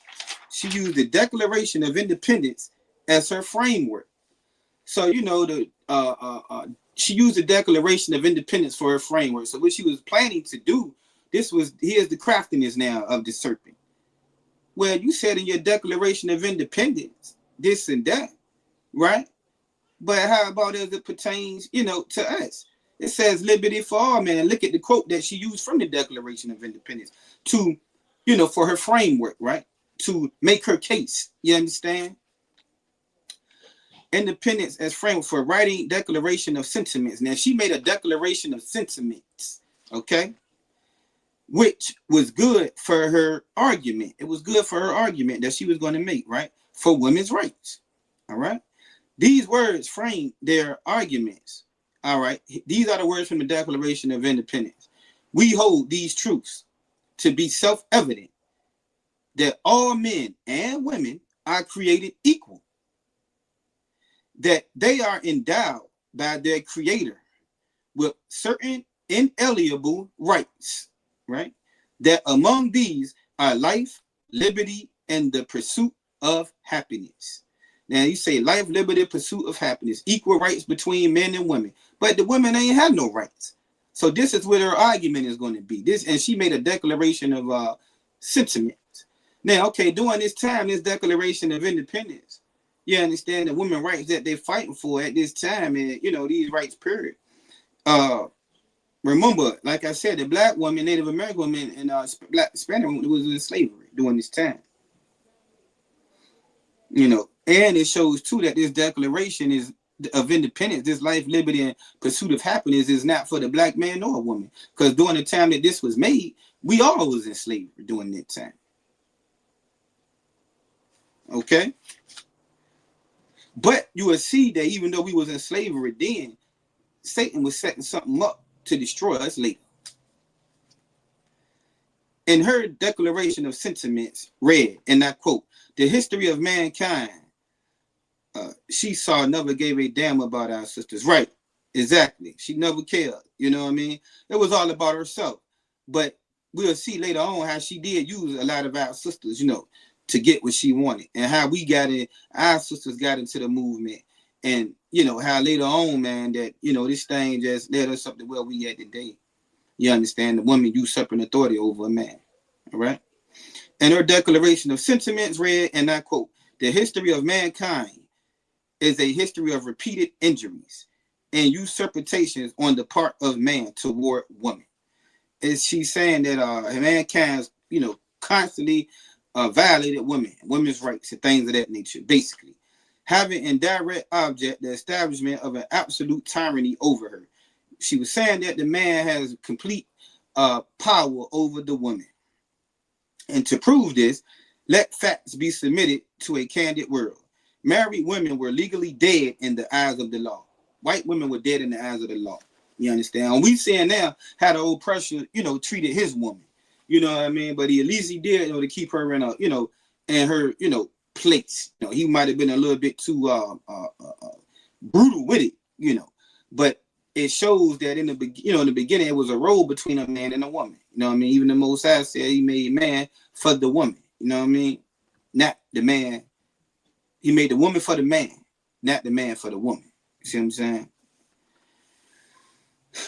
She used the Declaration of Independence as her framework. So, you know, she used the Declaration of Independence for her framework. So what she was planning to do, here's the craftiness now of the serpent. Well, you said in your Declaration of Independence, this and that, right? But how about as it pertains, to us? It says liberty for all men. Look at the quote that she used from the Declaration of Independence to, for her framework, right? To make her case. You understand? Independence as framework for writing declaration of sentiments. Now, she made a declaration of sentiments, okay? Which was good for her argument. It was good for her argument that she was going to make, right? For women's rights, all right? These words frame their arguments. All right. These are the words from the Declaration of Independence. We hold these truths to be self-evident that all men and women are created equal, that they are endowed by their creator with certain inalienable rights, right? That among these are life, liberty, and the pursuit of happiness. Now you say life, liberty, pursuit of happiness, equal rights between men and women, but the women ain't have no rights. So this is what her argument is going to be. And she made a declaration of sentiments. Now, okay, during this time, this Declaration of Independence, you understand the women's rights that they're fighting for at this time, and these rights, period. Remember, like I said, the black woman, Native American women, and black Spanish women was in slavery during this time. And it shows too that this Declaration is of Independence, this life, liberty, and pursuit of happiness is not for the black man nor woman. Because during the time that this was made, we all was in slavery during that time. Okay? But you will see that even though we was in slavery then, Satan was setting something up to destroy us later. In her Declaration of Sentiments read, and I quote, "The history of mankind, she saw never gave a damn about our sisters." Right, exactly. She never cared. You know what I mean? It was all about herself. But we'll see later on how she did use a lot of our sisters, to get what she wanted, and how we got in, our sisters got into the movement, and how later on, man, that this thing just led us up to where we at today. You understand? The woman usurping authority over a man. All right. And her Declaration of Sentiments read, and I quote, "The history of mankind is a history of repeated injuries and usurpations on the part of man toward woman." Is she saying that mankind's, constantly violated women's rights and things of that nature, basically. Having in direct object the establishment of an absolute tyranny over her. She was saying that the man has complete power over the woman. And to prove this, let facts be submitted to a candid world. Married women were legally dead in the eyes of the law. White women were dead in the eyes of the law. You understand? And we seeing now how the oppressor, treated his woman. You know what I mean? But at least he did, to keep her in a, in her, place. He might have been a little bit too brutal with it, But it shows that in the beginning, it was a role between a man and a woman. You know what I mean? Even the Most High said he made man for the woman. You know what I mean? Not the man. He made the woman for the man, not the man for the woman. You see what I'm saying?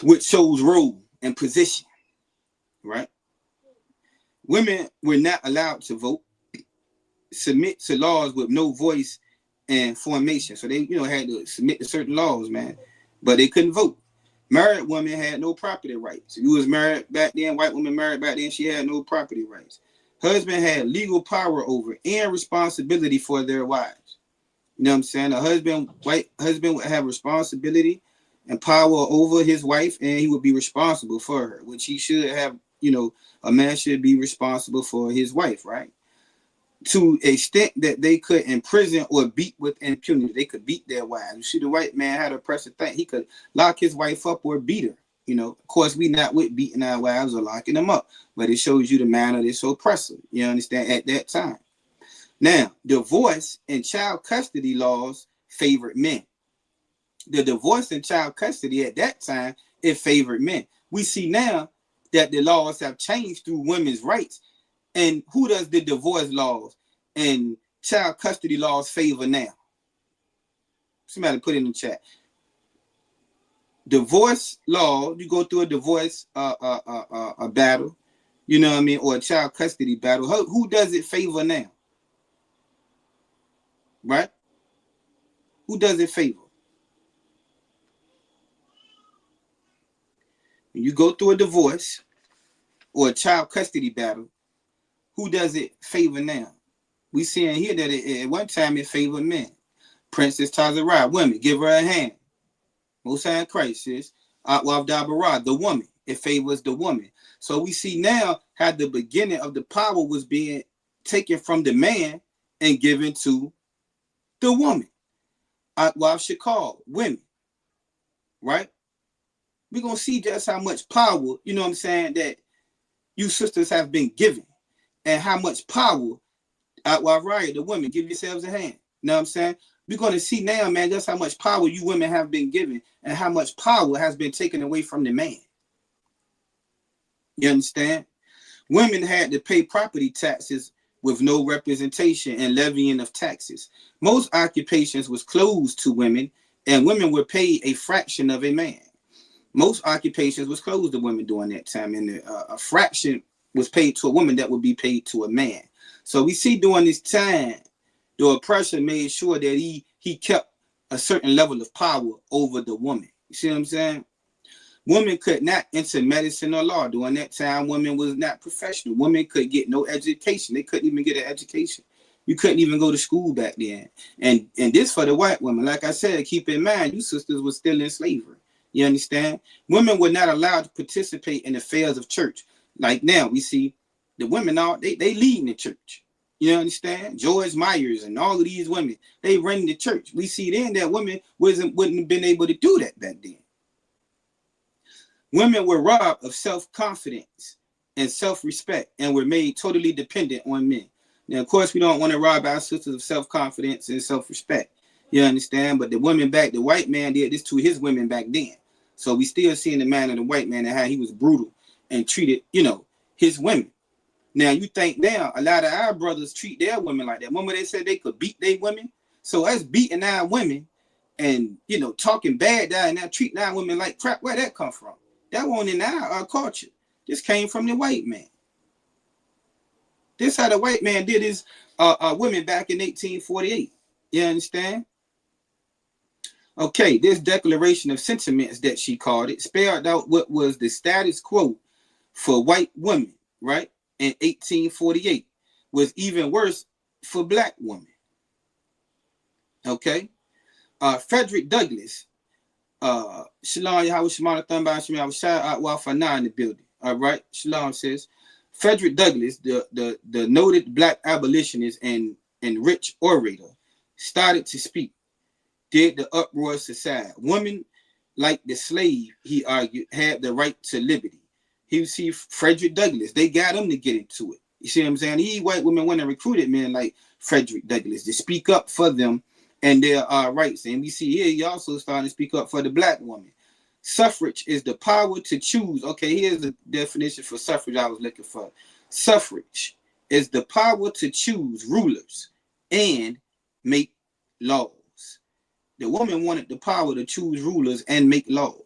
Which shows role and position, right? Women were not allowed to vote, submit to laws with no voice and formation. So they, had to submit to certain laws, man. But they couldn't vote. Married women had no property rights. If you was married back then, white woman married back then, she had no property rights. Husband had legal power over and responsibility for their wives. You know what I'm saying? A white husband would have responsibility and power over his wife, and he would be responsible for her, which he should have. A man should be responsible for his wife, right? To the extent that they could imprison or beat with impunity. They could beat their wives. You see, the white man had a oppressive thing. He could lock his wife up or beat her. Of course, we not with beating our wives or locking them up, but it shows you the manner that's so oppressive. You understand? At that time. Now, divorce and child custody laws favored men. The divorce and child custody at that time, it favored men. We see now that the laws have changed through women's rights. And who does the divorce laws and child custody laws favor now? Somebody put it in the chat. Divorce law, you go through a divorce a battle, you know what I mean, or a child custody battle. Who does it favor now? Right? Who does it favor? When you go through a divorce or a child custody battle, who does it favor now? We seeing here that at one time it favored men. Princess Tazarah, women, give her a hand. Most High Christ says, Atwav Dabarah, the woman. It favors the woman. So we see now how the beginning of the power was being taken from the man and given to the woman. Atwav Shakal, women. Right? We're going to see just how much power, you know what I'm saying, that you sisters have been given. And how much power, Atwav Raya, the women, give yourselves a hand. You know what I'm saying? We're going to see now, man, just how much power you women have been given and how much power has been taken away from the man. You understand? Women had to pay property taxes with no representation and levying of taxes. Most occupations was closed to women, and women were paid a fraction of a man. Most occupations was closed to women during that time, and a fraction was paid to a woman that would be paid to a man. So we see during this time, the oppressor made sure that he kept a certain level of power over the woman. You see what I'm saying? Women could not enter medicine or law. During that time, women was not professional. Women could get no education. They couldn't even get an education. You couldn't even go to school back then. And this for the white women. Like I said, keep in mind, you sisters were still in slavery. You understand? Women were not allowed to participate in affairs of church. Like now, we see the women, they leading the church. You understand? George Myers and all of these women, they run the church. We see then that women wouldn't have been able to do that back then. Women were robbed of self-confidence and self-respect and were made totally dependent on men. Now, of course, we don't want to rob our sisters of self-confidence and self-respect. You understand? But the women back, the white man did this to his women back then. So we still seeing the man of the white man and how he was brutal and treated, his women. Now, you think now, a lot of our brothers treat their women like that. Remember they said they could beat their women? So us beating our women and, talking bad down and treating our women like crap, where that come from? That wasn't in our culture. This came from the white man. This how the white man did his women back in 1848. You understand? Okay, this declaration of sentiments that she called it spelled out what was the status quo for white women, right? In 1848 was even worse for black women. Okay? Frederick Douglass, Shalom Yahweh Shemana Thumba Shemana Shah Wafana in the building. All right. Shalom says Frederick Douglass, the noted black abolitionist and rich orator, started to speak. Did the uproar subside? Women, like the slave, he argued, had the right to liberty. He would see Frederick Douglass. They got him to get into it. You see what I'm saying? These white women went and recruited men like Frederick Douglass to speak up for them and their rights. And we see here he also started to speak up for the black woman. Suffrage is the power to choose. Okay, here's the definition for suffrage I was looking for. Suffrage is the power to choose rulers and make laws. The woman wanted the power to choose rulers and make laws.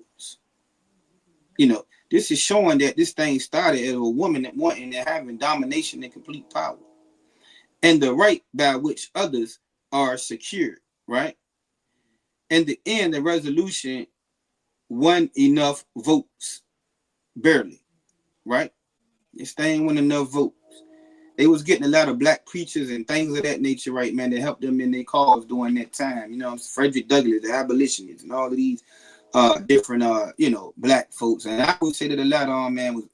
This is showing that this thing started as a woman that wanting and having domination and complete power. And the right by which others are secured, right? In the end, the resolution won enough votes, barely, right? This thing won enough votes. They was getting a lot of black preachers and things of that nature, right, man, that helped them in their cause during that time. Frederick Douglass, the abolitionists, and all of these different, black folks. And I would say that a lot of them, man, was,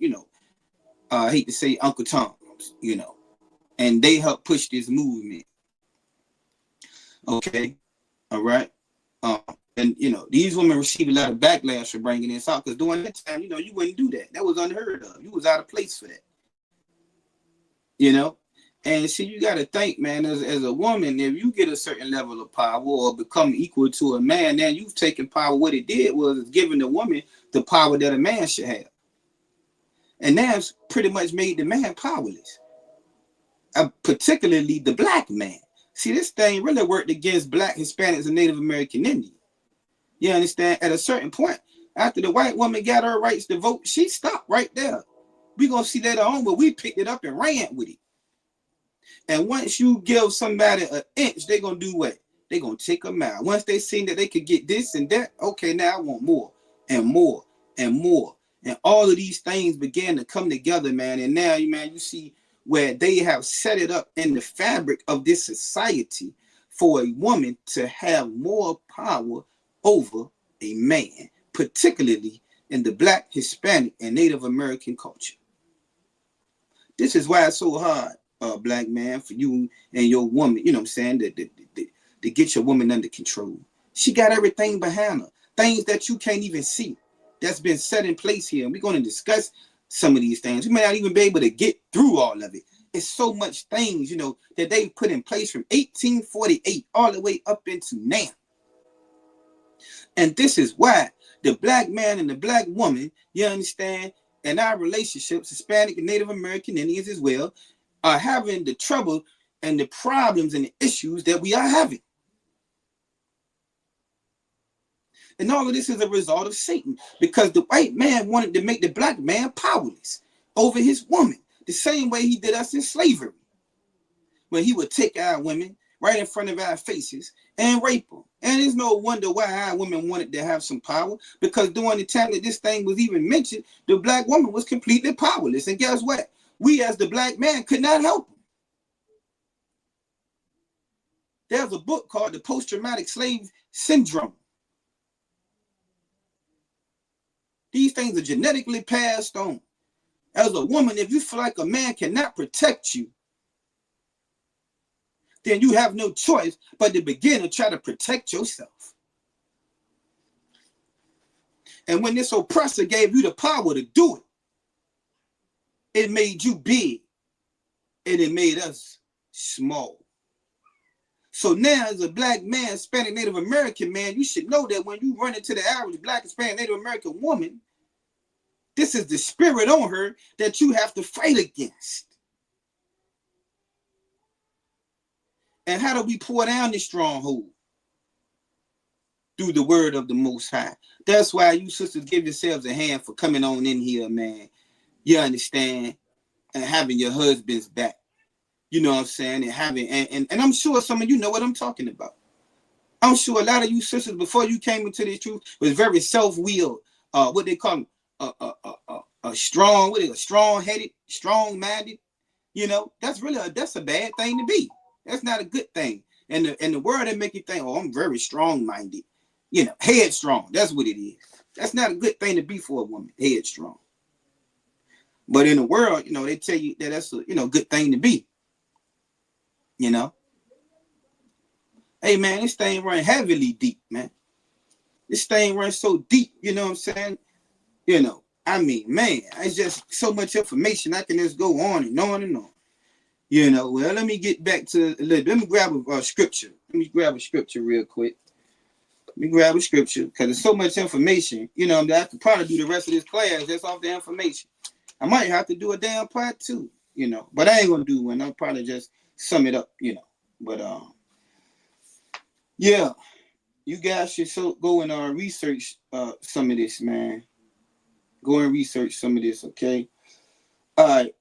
I hate to say Uncle Tom's, and they helped push this movement. Okay, all right. And, these women received a lot of backlash for bringing this out because during that time, you wouldn't do that. That was unheard of. You was out of place for that. And see, you got to think, man, as a woman, if you get a certain level of power or become equal to a man, then you've taken power. What it did was giving the woman the power that a man should have. And that's pretty much made the man powerless, particularly the black man. See, this thing really worked against black, Hispanics, and Native American Indians. You understand? At a certain point, after the white woman got her rights to vote, she stopped right there. We're going to see later on, but we picked it up and ran with it. And once you give somebody an inch, they're going to do what? They're going to take a mile. Once they seen that they could get this and that, okay, now I want more and more and more. And all of these things began to come together, man. And now, man, you see where they have set it up in the fabric of this society for a woman to have more power over a man, particularly in the Black, Hispanic, and Native American culture. This is why it's so hard, Black man, for you and your woman, you know what I'm saying, to get your woman under control. She got everything behind her, things that you can't even see, that's been set in place here. And we're going to discuss some of these things. We may not even be able to get through all of it. It's so much things, you know, that they put in place from 1848 all the way up into now. And this is why the Black man and the Black woman, you understand, and our relationships, Hispanic and Native American Indians as well, are having the trouble and the problems and the issues that we are having. And all of this is a result of Satan, because the white man wanted to make the Black man powerless over his woman, the same way he did us in slavery, when he would take our women right in front of our faces and rape them. And there's no wonder why our women wanted to have some power, because during the time that this thing was even mentioned, the Black woman was completely powerless. And guess what? We as the Black man could not help them. There's a book called The Post-Traumatic Slave Syndrome. These things are genetically passed on. As a woman, if you feel like a man cannot protect you, then you have no choice but to begin to try to protect yourself. And when this oppressor gave you the power to do it, it made you big and it made us small. So now, as a Black man, Hispanic, Native American man, you should know that when you run into the average Black, Hispanic, Native American woman, this is the spirit on her that you have to fight against. And how do we pour down this stronghold? Through the word of the Most High. That's why you sisters give yourselves a hand for coming on in here, man. You understand? And having your husband's back. You know what I'm saying? And having and I'm sure some of you know what I'm talking about. I'm sure a lot of you sisters, before you came into this truth, was very self-willed. What they call a strong, what is it, strong-headed, strong-minded. You know, that's a bad thing to be. That's not a good thing. And the word that make you think, oh, I'm very strong-minded. You know, headstrong. That's what it is. That's not a good thing to be for a woman, headstrong. But in the world, you know, they tell you that that's a, you know, good thing to be. You know? Hey, man, this thing run heavily deep, man. This thing runs so deep, you know what I'm saying? You know, I mean, man, it's just so much information. I can just go on and on and on. You know, well, let me get back to a little. Let me grab a scripture. Let me grab a scripture real quick. Let me grab a scripture, because there's so much information. You know, that I could probably do the rest of this class just off the information. I might have to do a damn part two, you know, but I ain't gonna do one. I'll probably just sum it up, you know. But yeah, you guys should go and research some of this, man. Go and research some of this, okay? All right.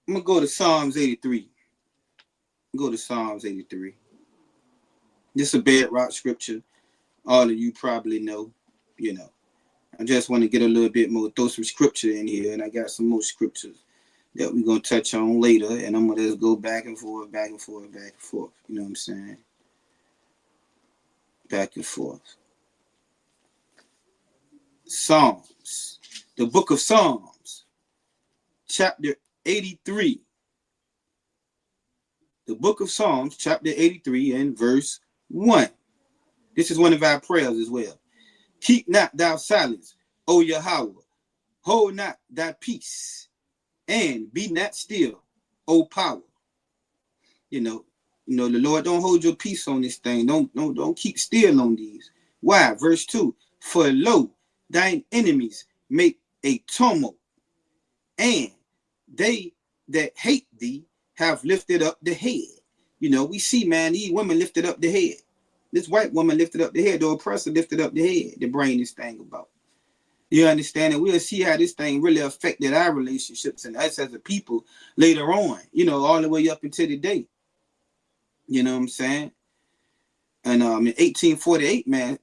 I'm going to go to Psalms 83. Go to Psalms 83. This is a bedrock scripture. All of you probably know, you know. I just want to get a little bit more, throw some scripture in here, and I got some more scriptures that we're going to touch on later, and I'm going to just go back and forth, back and forth, back and forth. You know what I'm saying? Back and forth. Psalms. The book of Psalms. Chapter 83. The book of Psalms, chapter 83 and verse 1. This is one of our prayers as well. Keep not thou silence, O Yahweh. Hold not thy peace, and be not still, O power. You know, the Lord don't hold your peace on this thing. Don't keep still on these. Why? Verse 2. For lo, thine enemies make a tumult, and they that hate thee have lifted up the head. You know, we see, man, these women lifted up the head. This white woman lifted up the head. The oppressor lifted up the head to bring this thing about. You understand? And we'll see how this thing really affected our relationships and us as a people later on, you know, all the way up until today. You know what I'm saying? And in 1848, man,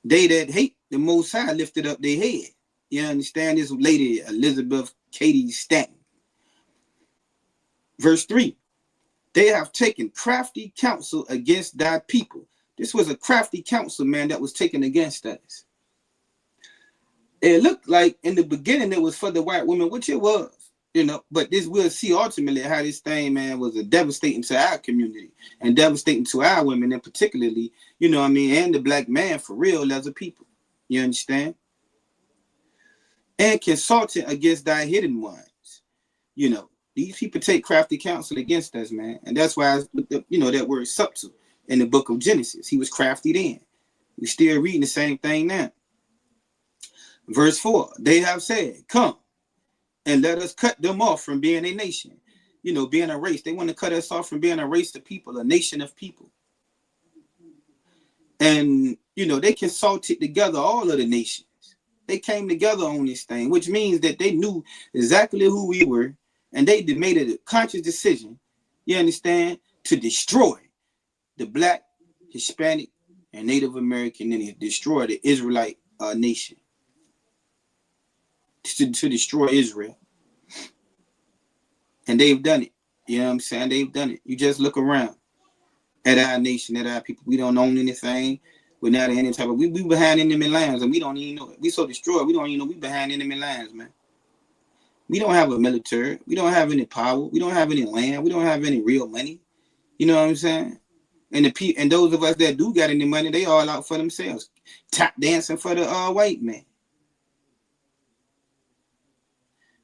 they that hate the Most High lifted up their head. You understand? This lady, Elizabeth Cady Stanton. Verse 3. They have taken crafty counsel against thy people. This was a crafty counsel, man, that was taken against us. It looked like in the beginning it was for the white women, which it was, you know, but this we'll see ultimately how this thing, man, was a devastating to our community and devastating to our women, and particularly, you know what I mean, and the black man for real as a people. You understand? And consulting against thy hidden ones. You know, these people take crafty counsel against us, man. And that's why I looked up, you know, that word subtle in the book of Genesis. He was crafty then. We're still reading the same thing now. Verse 4, they have said, come and let us cut them off from being a nation. You know, being a race. They want to cut us off from being a race of people, a nation of people. And, you know, they consulted together all of the nations. They came together on this thing, which means that they knew exactly who we were. And they made a conscious decision, you understand, to destroy the black, Hispanic, and Native American, and destroy the Israelite nation. To destroy Israel. And they've done it. You know what I'm saying? They've done it. You just look around at our nation, at our people. We don't own anything. We're not in any type of, we behind enemy lines, and we don't even know it. We so destroyed, we don't even know we behind enemy lines, man. We don't have a military. We don't have any power. We don't have any land. We don't have any real money. You know what I'm saying? And those of us that do got any money, they all out for themselves. Tap dancing for the white man.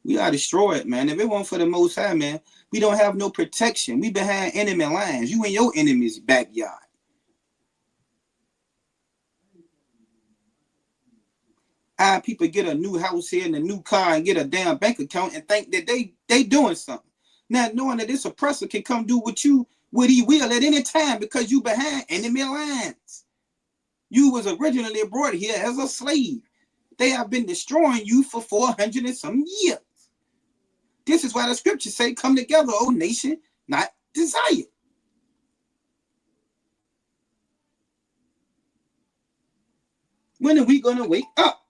We are destroyed, man. If it weren't for the Most High, man, we don't have no protection. We behind enemy lines. You in your enemy's backyard. Our people get a new house here and a new car and get a damn bank account and think that they doing something. Not knowing that this oppressor can come do what he will at any time because you behind enemy lines. You was originally brought here as a slave. They have been destroying you for 400 and some years. This is why the scriptures say, come together, O nation, not desire. When are we going to wake up?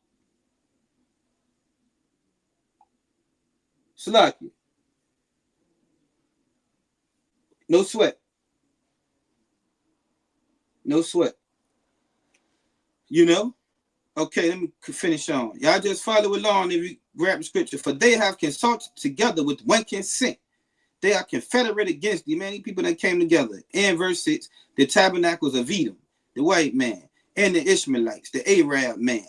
Salaki. No sweat. No sweat. You know? Okay, let me finish on. Y'all just follow along if you grab the scripture. For they have consulted together with one consent. They are confederate against the many people that came together. In verse 6, the tabernacles of Edom, the white man, and the Ishmaelites, the Arab man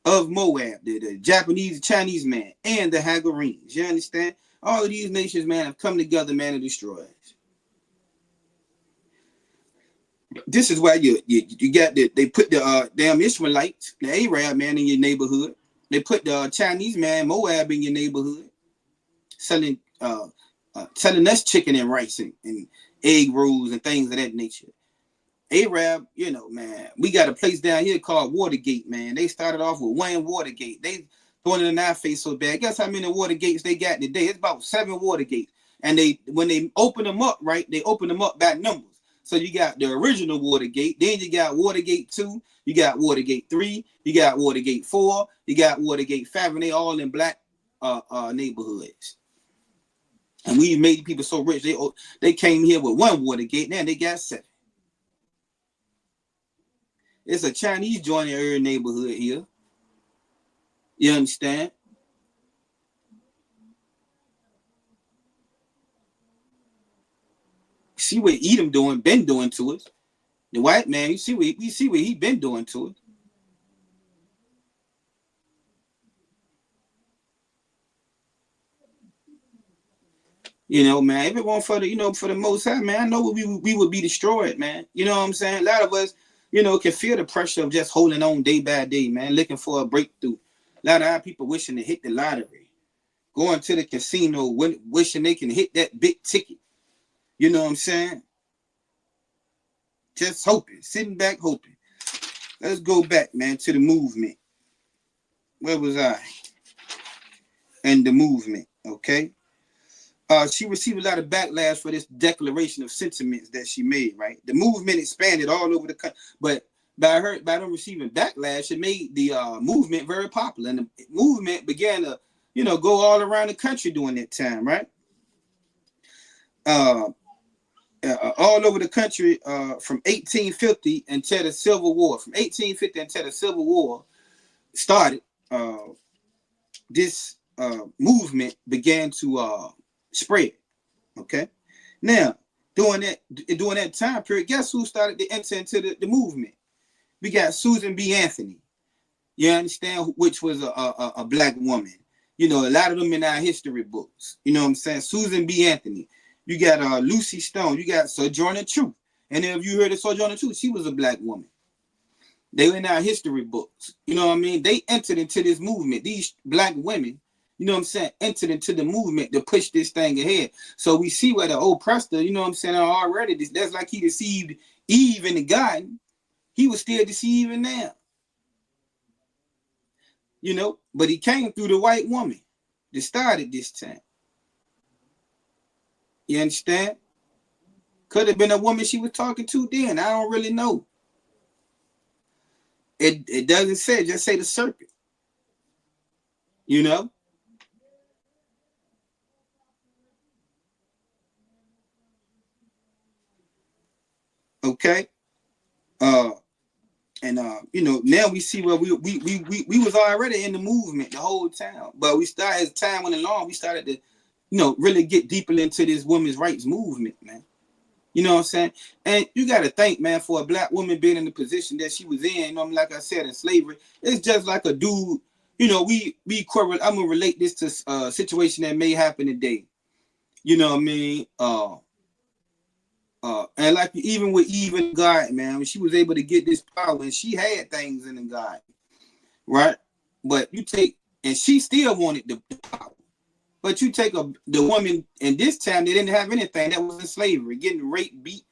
of Moab, the Japanese, Chinese man, and the Hagarenes. You understand? All of these nations, man, have come together, man, to destroy us. This is why you got they put the damn Ishmaelites, the Arab man in your neighborhood. They put the Chinese man, Moab, in your neighborhood, selling us chicken and rice and egg rolls and things of that nature. Arab, you know, man, we got a place down here called Watergate, man. They started off with one Watergate. They throwing it in our face so bad. Guess how many Watergates they got today? It's about 7 Watergates. And when they open them up, right, they open them up by numbers. So you got the original Watergate, then you got Watergate 2, you got Watergate 3, you got Watergate 4, you got Watergate 5, and they all in black neighborhoods. And we made people so rich, they came here with one Watergate, now they got 7. It's a Chinese joint in every neighborhood here. You understand? See what Edom been doing to us. The white man, we see what he been doing to us. You know, man, if it weren't for the Most High, man, I know we would be destroyed, man. You know what I'm saying? A lot of us, you know, can feel the pressure of just holding on day by day, man, looking for a breakthrough. A lot of our people wishing to hit the lottery, going to the casino, wishing they can hit that big ticket. You know what I'm saying? Just hoping, sitting back hoping. Let's go back, man, to the movement. Where was I? And the movement, okay? She received a lot of backlash for this declaration of sentiments that she made, right? The movement expanded all over the country, but by them receiving backlash, it made the movement very popular, and the movement began to, go all around the country during that time, right? All over the country from 1850 until the Civil War. From 1850 until the Civil War started, this movement began to spread. Okay, now during that time period, guess who started to enter into the movement? We got Susan B. Anthony. You understand? Which was a black woman. A lot of them in our history books. You know what I'm saying? Susan B. Anthony. You got Lucy Stone. You got Sojourner Truth. And if you heard of Sojourner Truth, she was a black woman. They were in our history books. You know what I mean? They entered into this movement. These black women, you know what I'm saying, entered into the movement to push this thing ahead. So we see where the oppressor, you know what I'm saying, already, that's like he deceived Eve in the garden. He was still deceiving now. But he came through the white woman that started this time. You understand? Could have been a woman she was talking to then. I don't really know. It doesn't say, just say the serpent. Okay. Now we see where we was already in the movement the whole time. But we started, as time went along, we started to, really get deeper into this women's rights movement, man. You know what I'm saying? And you got to think, man, for a black woman being in the position that she was in, like I said, in slavery, it's just like a dude, I'm going to relate this to a situation that may happen today. You know what I mean? And like even with Eve in the garden, man, when she was able to get this power, and she had things in the garden, right? But and she still wanted the power. But you take the woman, and this time they didn't have anything, that was in slavery, getting raped, beat,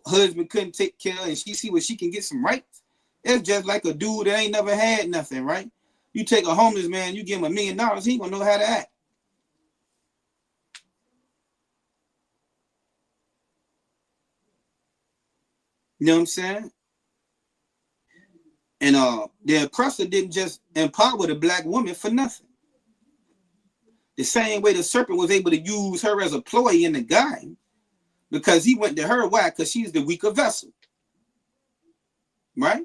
husband couldn't take care, and she see where she can get some rights. It's just like a dude that ain't never had nothing, right? You take a homeless man, you give him $1 million, he gonna know how to act. You know what I'm saying? And the oppressor didn't just empower the black woman for nothing. The same way the serpent was able to use her as a ploy in the garden, because he went to her. Why? Because she's the weaker vessel. Right?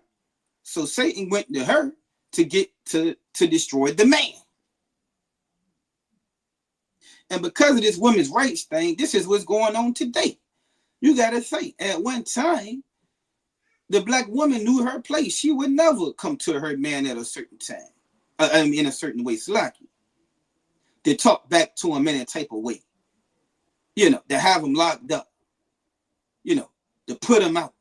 So Satan went to her to get to destroy the man. And because of this women's rights thing, this is what's going on today. You got to think, at one time, the black woman knew her place. She would never come to her man at a certain time, in a certain way, Slaki. To talk back to him in a type of way, to have him locked up, to put him out,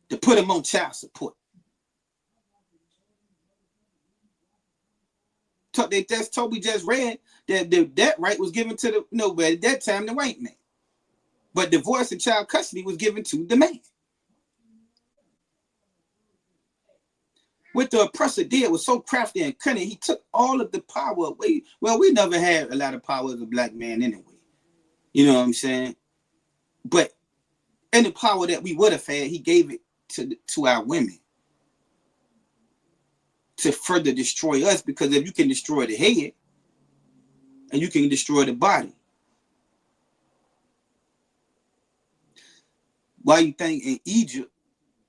to put him on child support. That's Toby just read that right was given to but at that time the white man, but divorce and child custody was given to the man. What the oppressor did was so crafty and cunning, he took all of the power away. Well, we never had a lot of power as a black man anyway. You know what I'm saying? But any power that we would have had, he gave it to our women to further destroy us, because if you can destroy the head and you can destroy the body, why you think in Egypt,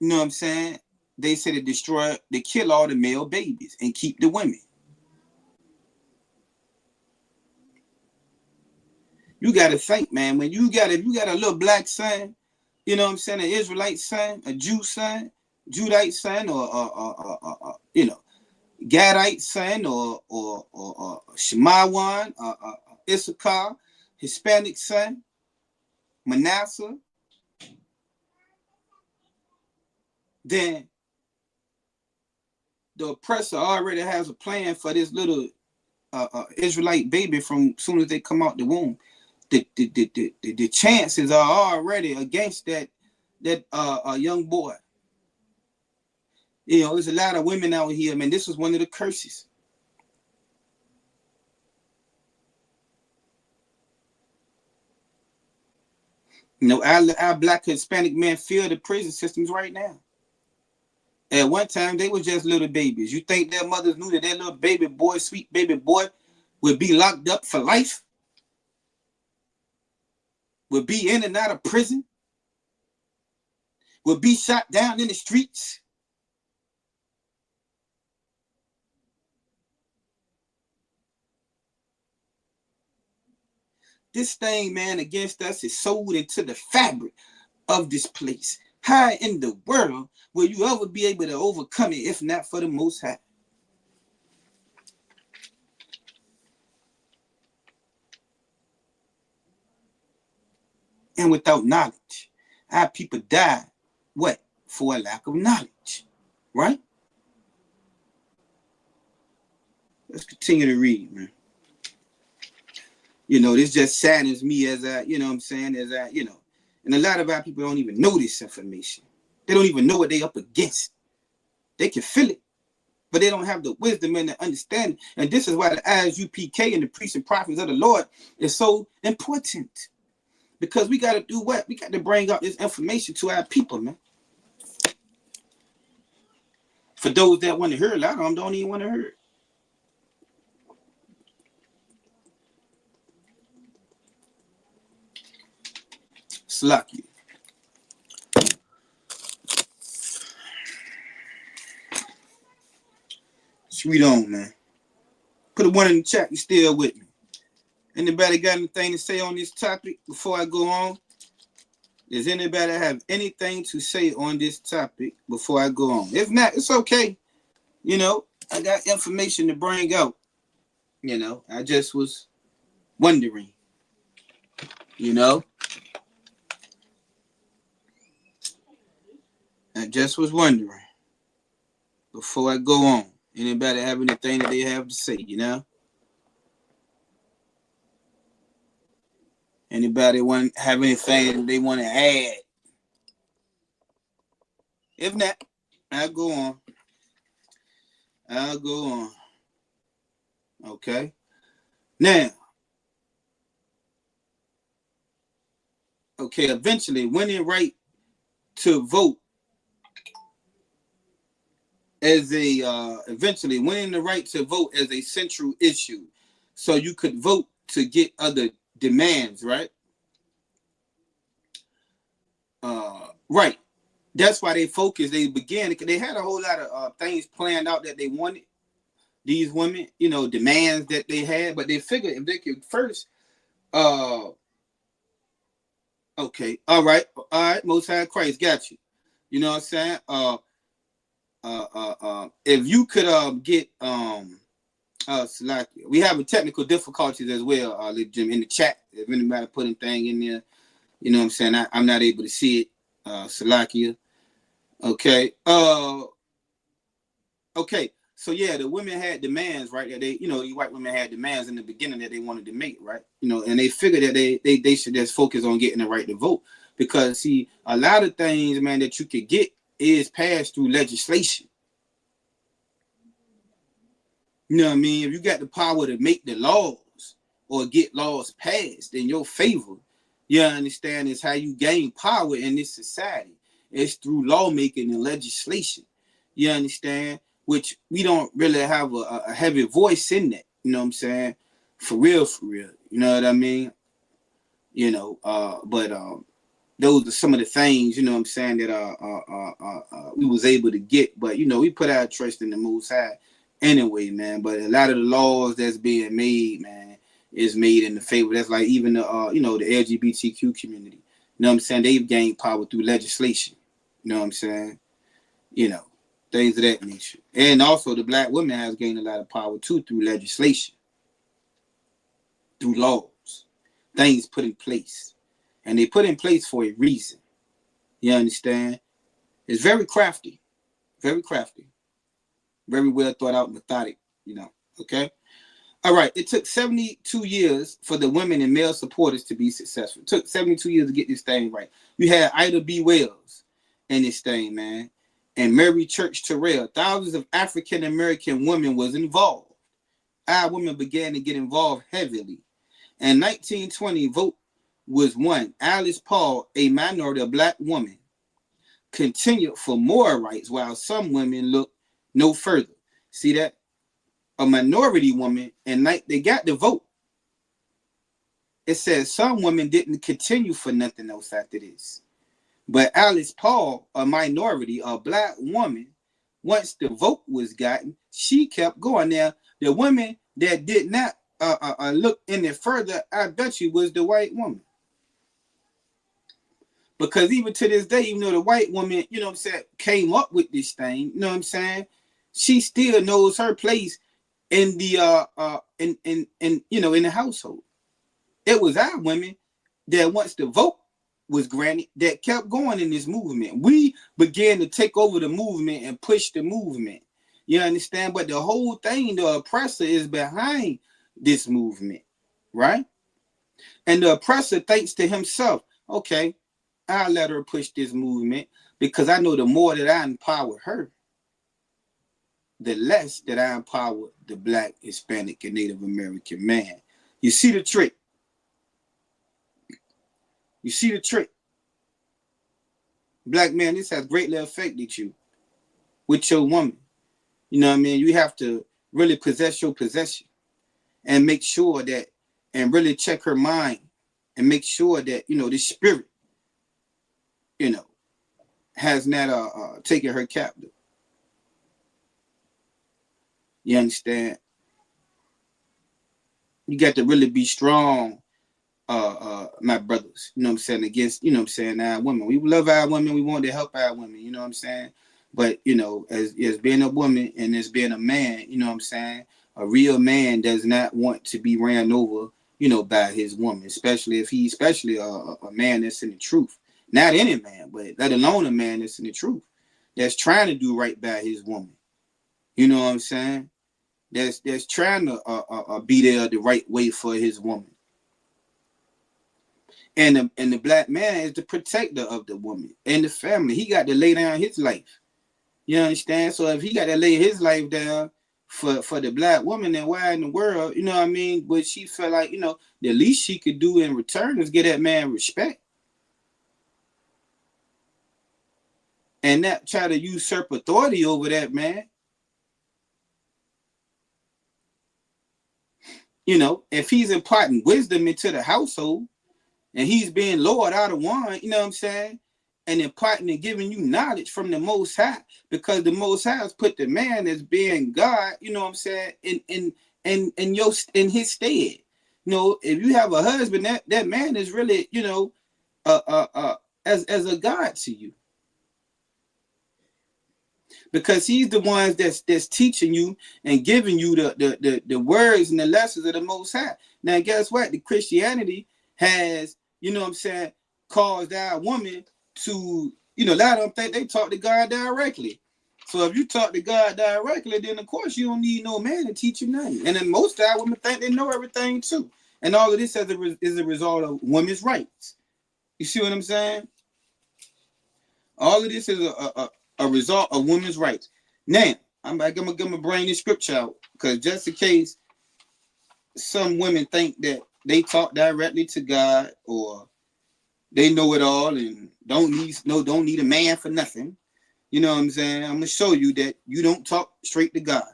you know what I'm saying, they said they kill all the male babies and keep the women. You got to think, man, if you got a little black son, you know what I'm saying, an Israelite son, a Jew son, Judite son, or Gadite son, or Shemawan, Issachar, Hispanic son, Manasseh, then the oppressor already has a plan for this little Israelite baby from as soon as they come out the womb. The chances are already against that young boy. There's a lot of women out here, man. This was one of the curses. Our black Hispanic men feel the prison systems right now. At one time, they were just little babies. You think their mothers knew that their little baby boy, sweet baby boy, would be locked up for life? Would be in and out of prison? Would be shot down in the streets? This thing, man, against us is sold into the fabric of this place. How in the world will you ever be able to overcome it if not for the Most High? And without knowledge, our people die, what? For a lack of knowledge, right? Let's continue to read, man. You know, this just saddens me as I, you know what I'm saying, as I, you know, and a lot of our people don't even know this information. They don't even know what they up against. They can feel it, but they don't have the wisdom and the understanding. And this is why the ISUPK and the priests and prophets of the Lord is so important. Because we got to do what? We got to bring up this information to our people, man. For those that want to hear it, a lot of them don't even want to hear it. Slacky. Sweet on, man. Put a 1 in the chat. You still with me? Anybody got anything to say on this topic before I go on? Does anybody have anything to say on this topic before I go on? If not, it's okay. You know, I got information to bring out. You know, I just was wondering. You know? I just was wondering before I go on. Anybody have anything that they have to say, you know? Anybody have anything they want to add? If not, I'll go on. I'll go on. Okay. Now, okay, eventually winning right to vote as a eventually winning the right to vote as a central issue, so you could vote to get other demands, right? Right. That's why they focused. They began. They had a whole lot of things planned out that they wanted. These women, you know, demands that they had, but they figured if they could first, okay, all right, Most High Christ got you. You know what I'm saying? If you could get Salakia. We have technical difficulties as well, Jim, in the chat. If anybody put anything in there, you know what I'm saying? I'm not able to see it. Salakia. Okay. Okay. So yeah, the women had demands, right? That they, you know, the white women had demands in the beginning that they wanted to make, right? You know, and they figured that they should just focus on getting the right to vote. Because see, a lot of things, man, that you could get is passed through legislation. You know what I mean? If you got the power to make the laws or get laws passed in your favor, you understand, is how you gain power in this society. It's through lawmaking and legislation. You understand? Which we don't really have a heavy voice in that. You know what I'm saying? For real, for real. You know what I mean? You know, but those are some of the things, you know what I'm saying, that we was able to get. But, you know, we put our trust in the Most High anyway, man. But a lot of the laws that's being made, man, is made in the favor. That's like even the, you know, the LGBTQ community. You know what I'm saying? They've gained power through legislation. You know what I'm saying? You know, things of that nature. And also the black woman has gained a lot of power too through legislation, through laws, things put in place. And they put in place for a reason. You understand? It's very crafty. Very crafty. Very well thought out, methodic, you know. Okay? All right. It took 72 years for the women and male supporters to be successful. It took 72 years to get this thing right. You had Ida B. Wells in this thing, man. And Mary Church Terrell. Thousands of African-American women was involved. Our women began to get involved heavily. In 1920, vote was won. Alice Paul, a minority, a black woman, continued for more rights, while some women look no further. See that? A minority woman, and like they got the vote. It says some women didn't continue for nothing else after this. But Alice Paul, a minority, a black woman, once the vote was gotten, she kept going. Now, the women that did not look any further, I bet you, was the white woman. Because even to this day, even though the white woman, you know what I'm saying, came up with this thing, you know what I'm saying, she still knows her place in the in the household. It was our women that once the vote was granted that kept going in this movement. We began to take over the movement and push the movement. You understand? But the whole thing, the oppressor is behind this movement, right? And the oppressor thinks to himself, okay, I'll let her push this movement because I know the more that I empower her, the less that I empower the Black, Hispanic, and Native American man. You see the trick? You see the trick? Black man, this has greatly affected you with your woman. You know what I mean? You have to really possess your possession and make sure that, and really check her mind and make sure that, you know, the spirit, you know, has not taken her captive. You understand? You got to really be strong, my brothers, you know what I'm saying, against, you know what I'm saying, our women. We love our women, we want to help our women, you know what I'm saying? But, you know, as being a woman and as being a man, you know what I'm saying, a real man does not want to be ran over, you know, by his woman, especially if he's a man that's in the truth. Not any man, but let alone a man that's in the truth, that's trying to do right by his woman. You know what I'm saying? That's trying to be there the right way for his woman. And the black man is the protector of the woman and the family. He got to lay down his life. You understand? So if he got to lay his life down for the black woman, then why in the world, you know what I mean? But she felt like, you know, the least she could do in return is give that man respect. And not try to usurp authority over that man. You know, if he's imparting wisdom into the household and he's being Lord out of one, you know what I'm saying? And imparting and giving you knowledge from the Most High, because the Most High has put the man as being God, you know what I'm saying, in his stead. You know, if you have a husband, that man is really, you know, as a God to you. Because he's the ones that's teaching you and giving you the words and the lessons of the Most High. Now, guess what? The Christianity has, you know what I'm saying, caused our woman to, you know, a lot of them think they talk to God directly. So if you talk to God directly, then of course you don't need no man to teach you nothing. And then most of our women think they know everything too. And all of this is a result of women's rights. You see what I'm saying? All of this is a result of women's rights. Now, I'm gonna bring this scripture out because just in case some women think that they talk directly to God or they know it all and don't need a man for nothing. You know what I'm saying? I'm gonna show you that you don't talk straight to God.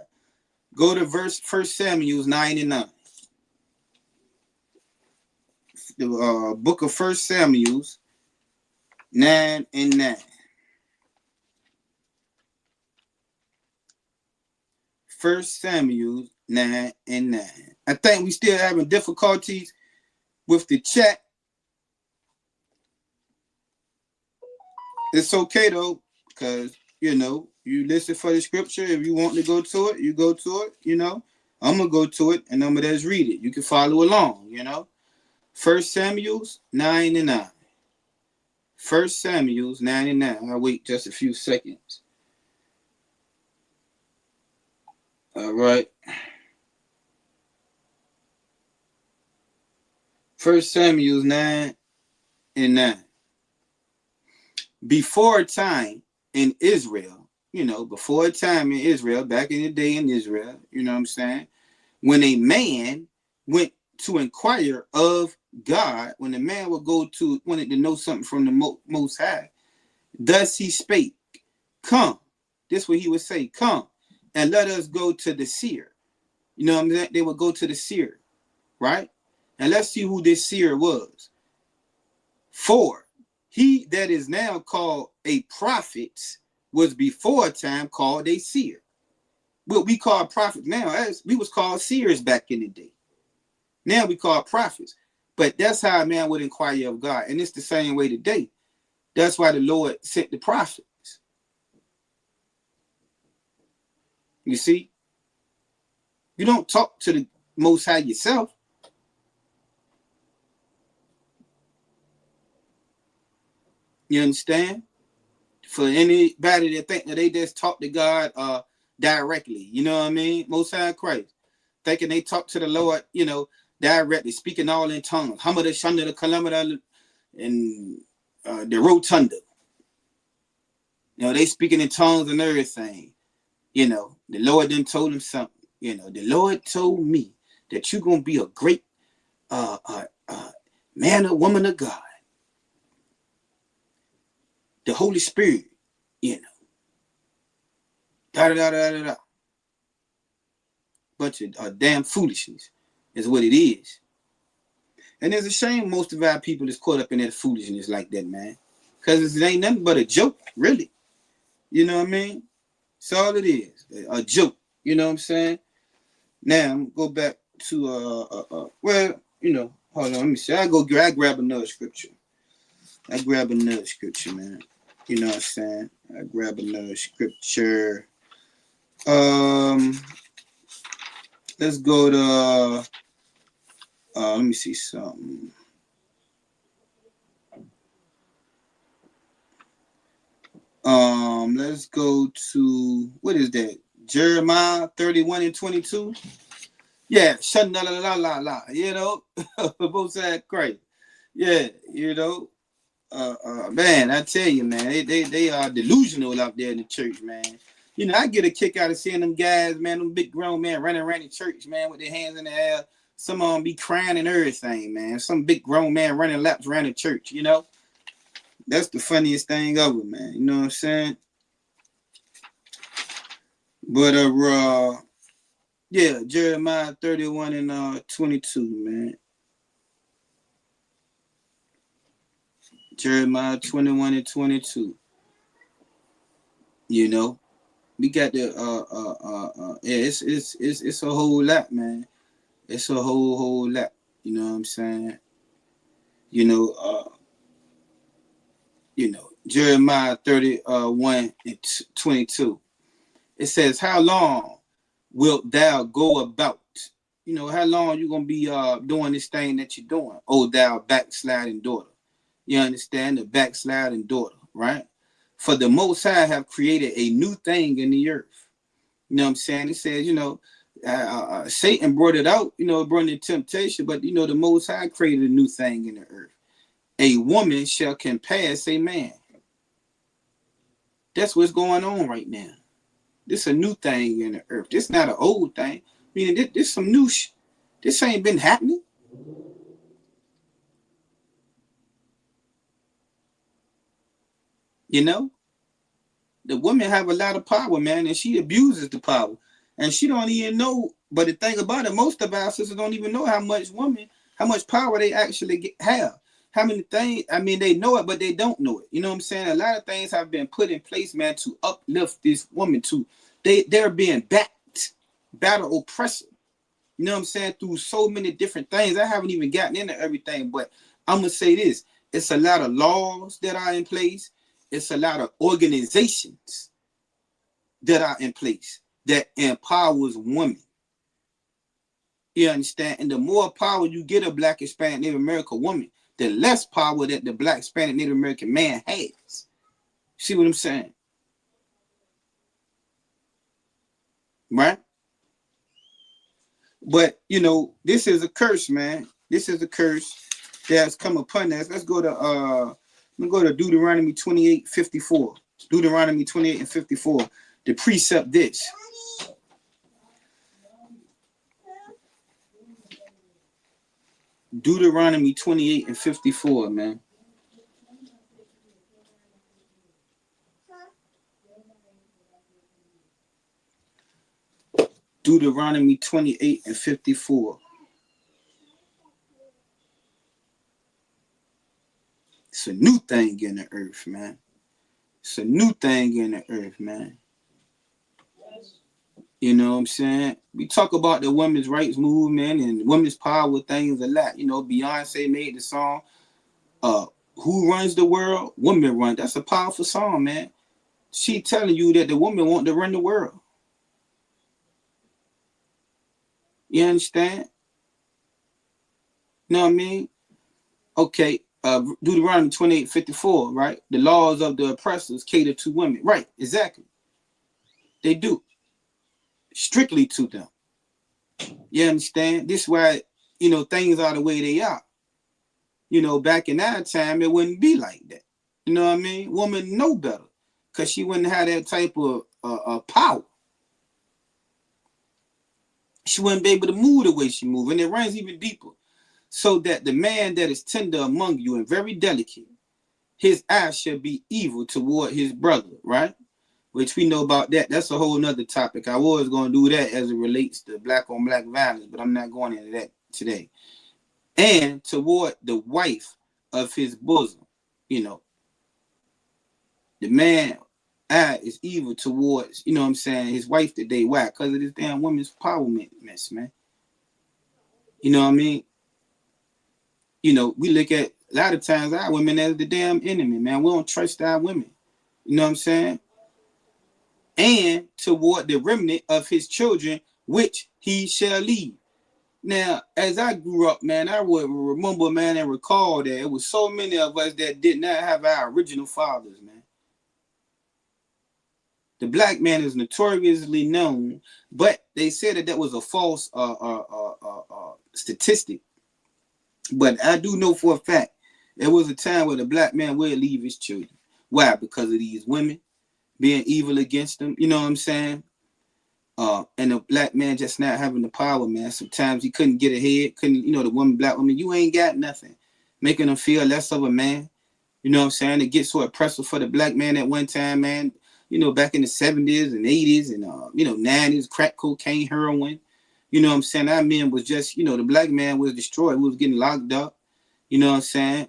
Go to verse 1 Samuel 9 and 9. The book of 1 Samuel 9 and 9. 1 Samuel 9 and 9. I think we still having difficulties with the chat. It's okay though, because you know, you listen for the scripture. If you want to go to it, you go to it, you know. I'm gonna go to it and I'm gonna just read it. You can follow along, you know. 1 Samuel 9 and 9. 1 Samuel 9 and 9. I'll wait just a few seconds. All right. 1 Samuel 9 and 9. Before a time in Israel, you know, before a time in Israel, back in the day in Israel, you know what I'm saying? When a man went to inquire of God, when the man would go to, wanted to know something from the Most High, Thus he spake, come. This what he would say, come, and let us go to the seer. You know what I'm saying? They would go to the seer, right? And let's see who this seer was. For he that is now called a prophet was before a time called a seer. What we call prophets now, as we was called seers back in the day. Now we call prophets. But that's how a man would inquire of God. And it's the same way today. That's why the Lord sent the prophets. You see? You don't talk to the Most High yourself. You understand? For anybody that think that they just talk to God directly, you know what I mean? Most High Christ. Thinking they talk to the Lord, you know, directly, speaking all in tongues. Hamada, Shanda, the Kalamada, and the Rotunda. You know, they speaking in tongues and everything. You know, the Lord then told him something. You know, the Lord told me that you're going to be a great man or woman of God. The Holy Spirit, you know. Da-da-da-da-da-da. Bunch of damn foolishness is what it is. And it's a shame most of our people is caught up in that foolishness like that, man. Because it ain't nothing but a joke, really. You know what I mean? That's all it is. A joke. You know what I'm saying? Now, I'm go back to, well, you know, hold on, let me see. I grab another scripture. I grab another scripture, man. You know what I'm saying? I grab another scripture. Let's go to, let me see something. Let's go to, what is that? Jeremiah 31:22. Yeah, shut la la la la, you know, both sides Christ. Yeah, you know, man, I tell you, man, they are delusional out there in the church, man. You know, I get a kick out of seeing them guys, man, them big grown men running around the church, man, with their hands in the air. Some of them be crying and everything, man. Some big grown man running laps around the church, you know. That's the funniest thing ever, man. You know what I'm saying? But yeah, Jeremiah 31:22, man. Jeremiah 21:22. You know, we got the yeah, it's a whole lot, man. It's a whole lot. You know what I'm saying? You know, Jeremiah 31:22. It says, how long wilt thou go about? You know, how long you gonna be doing this thing that you're doing? Oh, thou backsliding daughter. You understand? The backsliding daughter, right? For the Most High have created a new thing in the earth. You know what I'm saying? It says, you know, Satan brought it out, you know, brought in temptation, but, you know, the Most High created a new thing in the earth. A woman shall compass a man. That's what's going on right now. This is a new thing in the earth. This is not an old thing. Meaning this some new this ain't been happening. You know? The women have a lot of power, man, and she abuses the power. And she don't even know, but the thing about it, most of our sisters don't even know how much power they actually have. How many things, I mean, they know it, but they don't know it. You know what I'm saying? A lot of things have been put in place, man, to uplift this woman to, they're being battle oppressive. You know what I'm saying? Through so many different things. I haven't even gotten into everything, but I'm going to say this. It's a lot of laws that are in place. It's a lot of organizations that are in place that empowers women. You understand? And the more power you get a Black, Hispanic, Native American woman, the less power that the Black, Hispanic, Native American man has. See what I'm saying? Right? But, you know, this is a curse, man. This is a curse that's come upon us. Let's go to Deuteronomy 28:54. Deuteronomy 28:54. The precept this. Deuteronomy 28:54, man. Deuteronomy 28 and 54. It's a new thing in the earth, man. It's a new thing in the earth, man. You know what I'm saying? We talk about the women's rights movement and women's power things a lot. You know, Beyonce made the song, Who Runs the World? Women Run. That's a powerful song, man. She telling you that the woman want to run the world. You understand? You know what I mean? Okay, Deuteronomy 28:54, right? The laws of the oppressors cater to women. Right, exactly. They do. Strictly to them. You understand? This is why, you know, things are the way they are. You know, back in that time, it wouldn't be like that. You know what I mean? Woman know better because she wouldn't have that type of power. She wouldn't be able to move the way she moved. And it runs even deeper. So that the man that is tender among you and very delicate, his eyes shall be evil toward his brother, right? Which we know about that. That's a whole nother topic. I was going to do that as it relates to black on black violence, but I'm not going into that today. And toward the wife of his bosom, you know, the man eye is evil towards, you know what I'm saying, his wife today. Why? Because of this damn women's empowerment mess, man. You know what I mean? You know, we look at a lot of times our women as the damn enemy, man. We don't trust our women. You know what I'm saying? And toward the remnant of his children, which he shall leave. Now, as I grew up, man, I would remember, man, and recall that it was so many of us that did not have our original fathers, man. The black man is notoriously known, but they said that was a false statistic. But I do know for a fact, there was a time where the black man would leave his children. Why? Because of these women being evil against them. You know what I'm saying? And the black man just not having the power, man. Sometimes he couldn't get ahead. Couldn't, you know, the woman, black woman, you ain't got nothing. Making them feel less of a man. You know what I'm saying? It gets so oppressive for the black man at one time, man. You know, back in the 70s and 80s and, you know, 90s, crack cocaine, heroin. You know what I'm saying? Our men was just, you know, the black man was destroyed. We was getting locked up. You know what I'm saying?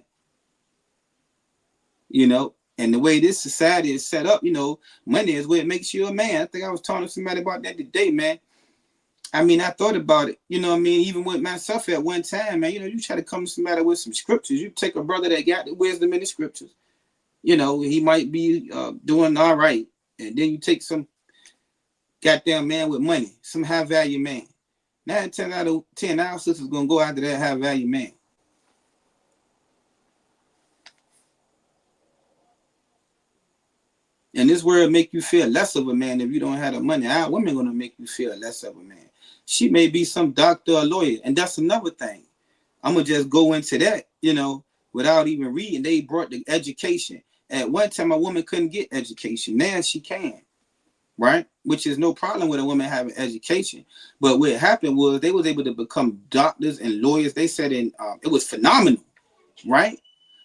You know, and the way this society is set up, you know, money is what makes you a man. I think I was talking to somebody about that today, man. I mean, I thought about it. You know what I mean? Even with myself at one time, man, you know, you try to come to somebody with some scriptures. You take a brother that got the wisdom in the scriptures. You know, he might be doing all right. And then you take some goddamn man with money, some high value man. 9 10 out of 10, our sisters gonna go after that high value man. And this world make you feel less of a man if you don't have the money. Our women gonna make you feel less of a man. She may be some doctor or lawyer, and that's another thing. I'm gonna just go into that, you know, without even reading. They brought the education. At one time, a woman couldn't get education. Now she can. Right? Which is no problem with a woman having education. But what happened was they was able to become doctors and lawyers. They said it was phenomenal, right?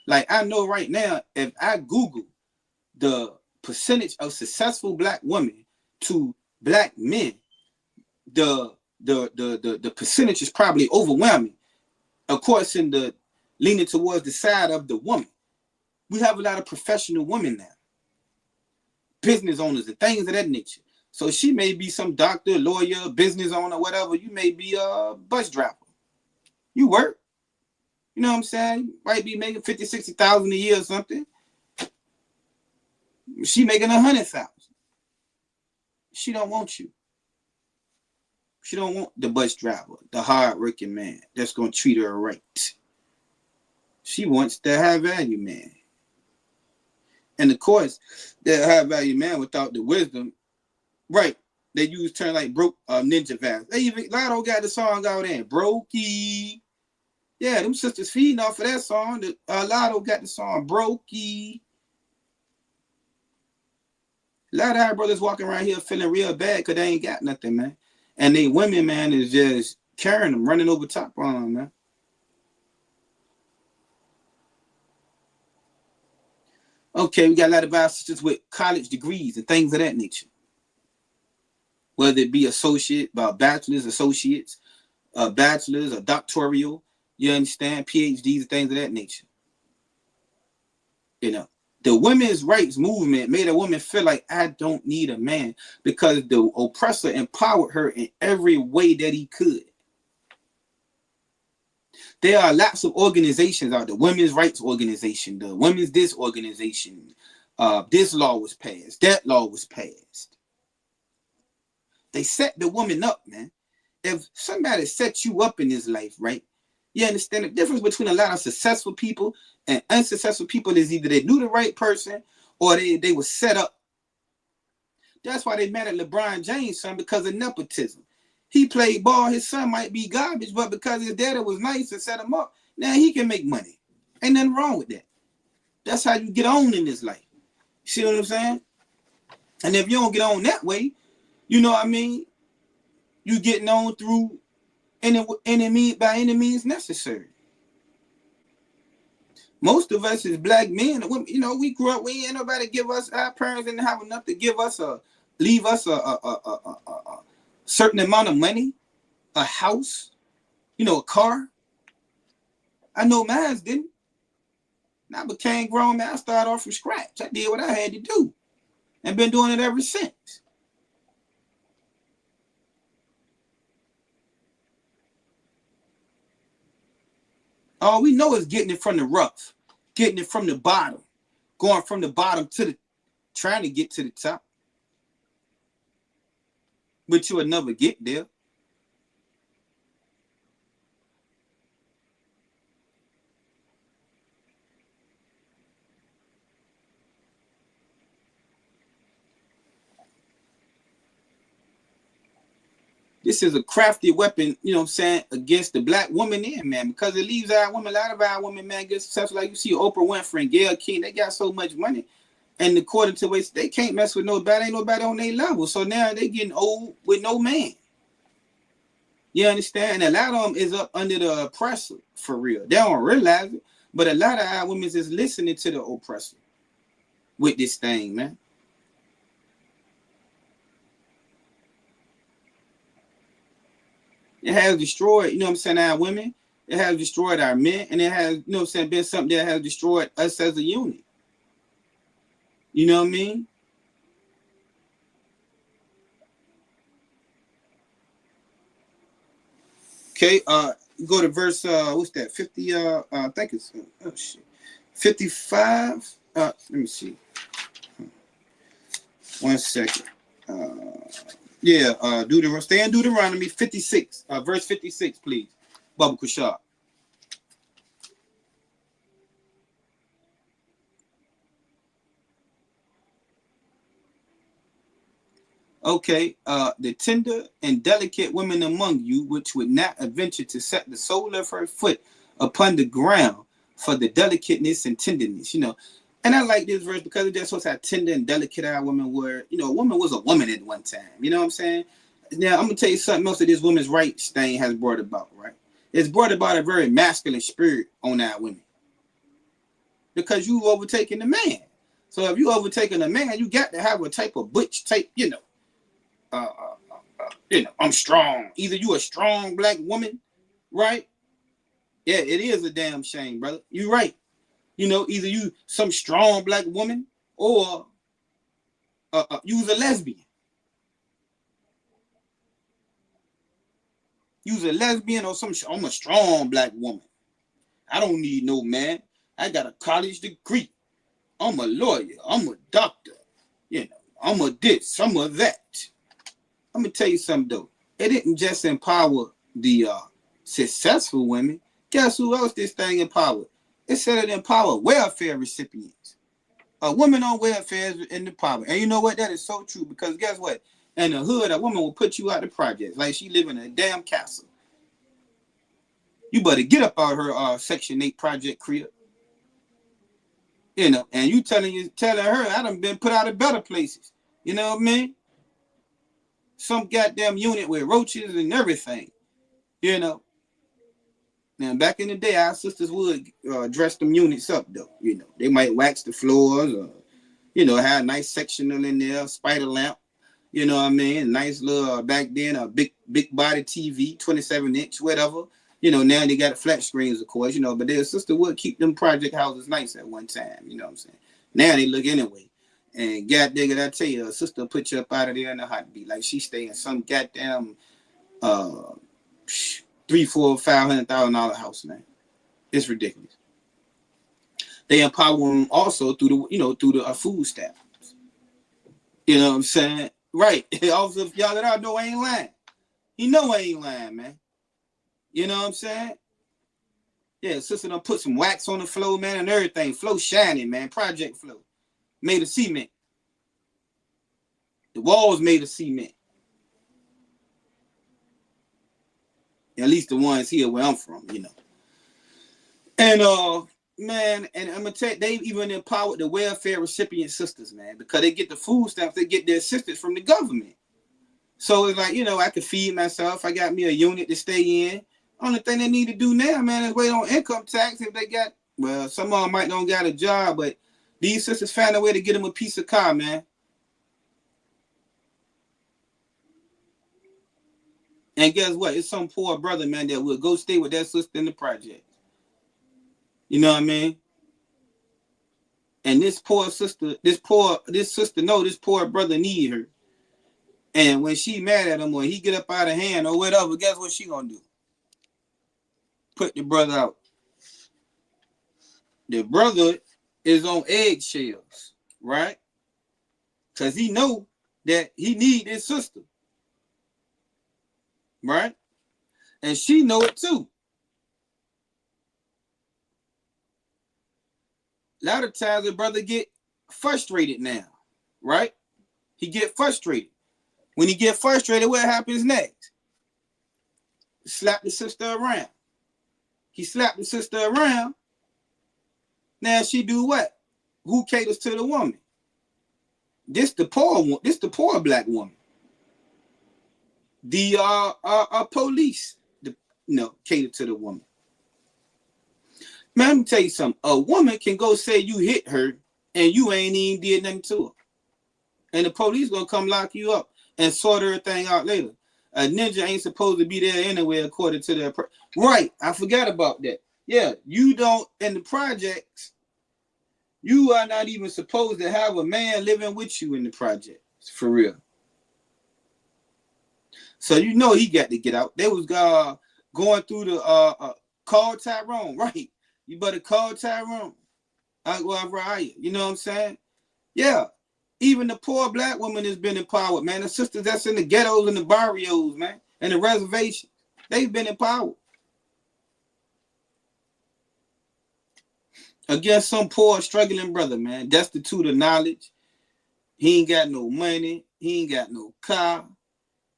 Like I know right now, if I Google the percentage of successful black women to black men, the percentage is probably overwhelming. Of course, in the leaning towards the side of the woman. We have a lot of professional women now. Business owners and things of that nature. So she may be some doctor, lawyer, business owner, whatever. You may be a bus driver. You work. You know what I'm saying? You might be making 50, 60,000 a year or something. She making 100,000. She don't want you. She don't want the bus driver, the hard-working man that's gonna treat her right. She wants the high-value man. And of course, that high-value man without the wisdom, right? They use terms like broke ninja vibes. They even Lotto got the song out there, Brokey. Yeah, them sisters feeding off of that song. Lotto got the song Brokey. A lot of our brothers walking around here feeling real bad because they ain't got nothing, man. And they women, man, is just carrying them, running over top on them, man. Okay, we got a lot of our sisters with college degrees and things of that nature. whether it be associate, bachelor's, associates, bachelor's, or doctoral, you understand, PhDs, and things of that nature. You know, the women's rights movement made a woman feel like, I don't need a man, because the oppressor empowered her in every way that he could. There are lots of organizations out there, women's rights organization, the women's this organization, this law was passed, that law was passed. They set the woman up, man. If somebody sets you up in this life, right? You understand the difference between a lot of successful people and unsuccessful people is either they knew the right person or they were set up. That's why they mad at LeBron James' son, because of nepotism. He played ball, his son might be garbage, but because his daddy was nice and set him up, now he can make money. Ain't nothing wrong with that. That's how you get on in this life. See what I'm saying? And if you don't get on that way, you know what I mean? You getting on through any means necessary. Most of us as black men, you know, we grew up, we ain't nobody give us, our parents didn't have enough to give us leave us a certain amount of money, a house, you know, a car. I know mine didn't. And I became grown, man. I started off from scratch. I did what I had to do and been doing it ever since. All we know is getting it from the rough, getting it from the bottom, going from the bottom to trying to get to the top. But you will never get there. This is a crafty weapon, you know what I'm saying, against the black woman in, man, because it leaves our women, a lot of our women, man, get successful. Like you see Oprah Winfrey and Gayle King, they got so much money. And according to ways, they can't mess with nobody, ain't nobody on their level. So now they getting old with no man. You understand? And a lot of them is up under the oppressor, for real. They don't realize it, but a lot of our women is listening to the oppressor with this thing, man. It has destroyed, you know what I'm saying, our women. It has destroyed our men. And it has, you know what I'm saying, been something that has destroyed us as a unit. You know what I mean? Okay, go to verse, what's that, 50, I think it's, oh shit, 55, let me see. 1 second. Yeah, stay in Deuteronomy 56, verse 56, please. Baba Kushab. Okay, the tender and delicate women among you, which would not adventure to set the sole of her foot upon the ground for the delicateness and tenderness, you know. And I like this verse because it just shows how tender and delicate our women were. You know, a woman was a woman at one time. You know what I'm saying? Now, I'm going to tell you something else that this women's rights thing has brought about, right? It's brought about a very masculine spirit on our women. Because you overtaking the man. So if you overtaking a man, you got to have a type of butch type, you know, I'm strong. Either you a strong black woman, right? Yeah, it is a damn shame, brother. You're right. You know, either you some strong black woman or you's a lesbian. You's a lesbian or I'm a strong black woman. I don't need no man. I got a college degree. I'm a lawyer. I'm a doctor. You know, I'm a this, I'm a that. I'm going to tell you something, though. It didn't just empower the successful women. Guess who else this thing empowered? It said it empowered welfare recipients. A woman on welfare is in the power. And you know what? That is so true because guess what? In the hood, a woman will put you out of projects like she live in a damn castle. You better get up out her Section 8 project, Creta. You know, and you telling her, I done been put out of better places. You know what I mean? Some goddamn unit with roaches and everything, you know. Now, back in the day, our sisters would dress them units up, though. You know, they might wax the floors or, you know, have a nice sectional in there, spider lamp, You know what I mean? Nice little back then, a big body TV, 27-inch, whatever. You know, now they got flat screens, of course, you know, but their sister would keep them project houses nice at one time, you know what I'm saying? Now they look anyway. And god dang it, I tell you, a sister put you up out of there in a heartbeat. Like she stay in some goddamn $300,000, $400,000, $500,000 house, man. It's ridiculous. They empower them also through the, you know, through the food stamps. You know what I'm saying? Right. Also, if y'all that I know I ain't lying. He know I ain't lying, man. You know what I'm saying? Yeah, sister done put some wax on the floor, man, and everything. Flow shining, man. Project flow. Made of cement. The walls made of cement. At least the ones here where I'm from, you know. And man, and I'm gonna tell you, they even empowered the welfare recipient sisters, man, because they get the food stamps, they get their assistance from the government. So it's like, you know, I can feed myself. I got me a unit to stay in. Only thing they need to do now, man, is wait on income tax. If they got, well, some of them might don't got a job, but these sisters found a way to get them a piece of car, man. And guess what? It's some poor brother, man, that will go stay with that sister in the project. You know what I mean? And this poor sister, this sister know this poor brother need her. And when she mad at him or he get up out of hand or whatever, guess what she gonna do? Put the brother out. The brother is on eggshells, right? Because he know that he need his sister. Right? And she know it too. A lot of times the brother get frustrated now, right? He get frustrated. When he get frustrated, what happens next? Slap the sister around. He slapped the sister around. Now she do what? Who caters to the woman? This the poor one. This the poor black woman. The police, cater to the woman. Man, let me tell you something. A woman can go say you hit her and you ain't even did nothing to her. And the police gonna come lock you up and sort everything out later. A ninja ain't supposed to be there anyway, according to their... Right, I forgot about that. Yeah, you don't, in the projects, you are not even supposed to have a man living with you in the projects, for real. So you know he got to get out. They was going through the call Tyrone, right? You better call Tyrone. You know what I'm saying? Yeah. Even the poor black woman has been empowered, man. The sisters that's in the ghettos and the barrios, man, and the reservations, they've been empowered. Against some poor, struggling brother, man, destitute of knowledge. He ain't got no money. He ain't got no car.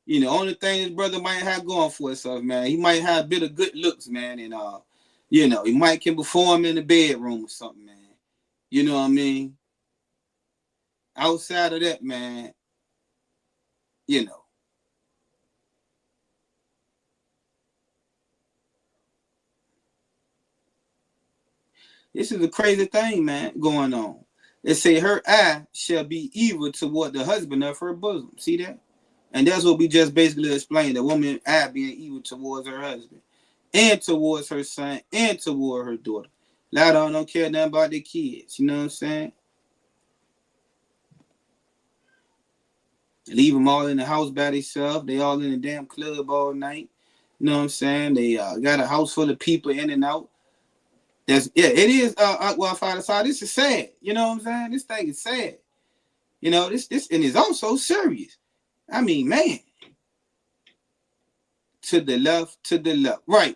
You know, only thing this brother might have going for himself, man, he might have a bit of good looks, man, and you know, he might can perform in the bedroom or something, man. You know what I mean? Outside of that, man, you know. This is a crazy thing, man, going on. They say her eye shall be evil toward the husband of her bosom. See that? And that's what we just basically explained. The woman eye being evil towards her husband and towards her son and toward her daughter. A lot of them don't care nothing about their kids. You know what I'm saying? Leave them all in the house by themselves. They all in the damn club all night. You know what I'm saying? They got a house full of people in and out. It is. Well, Father, so this is sad. You know what I'm saying? This thing is sad. You know, this and it's also serious. I mean, man. To the left. Right.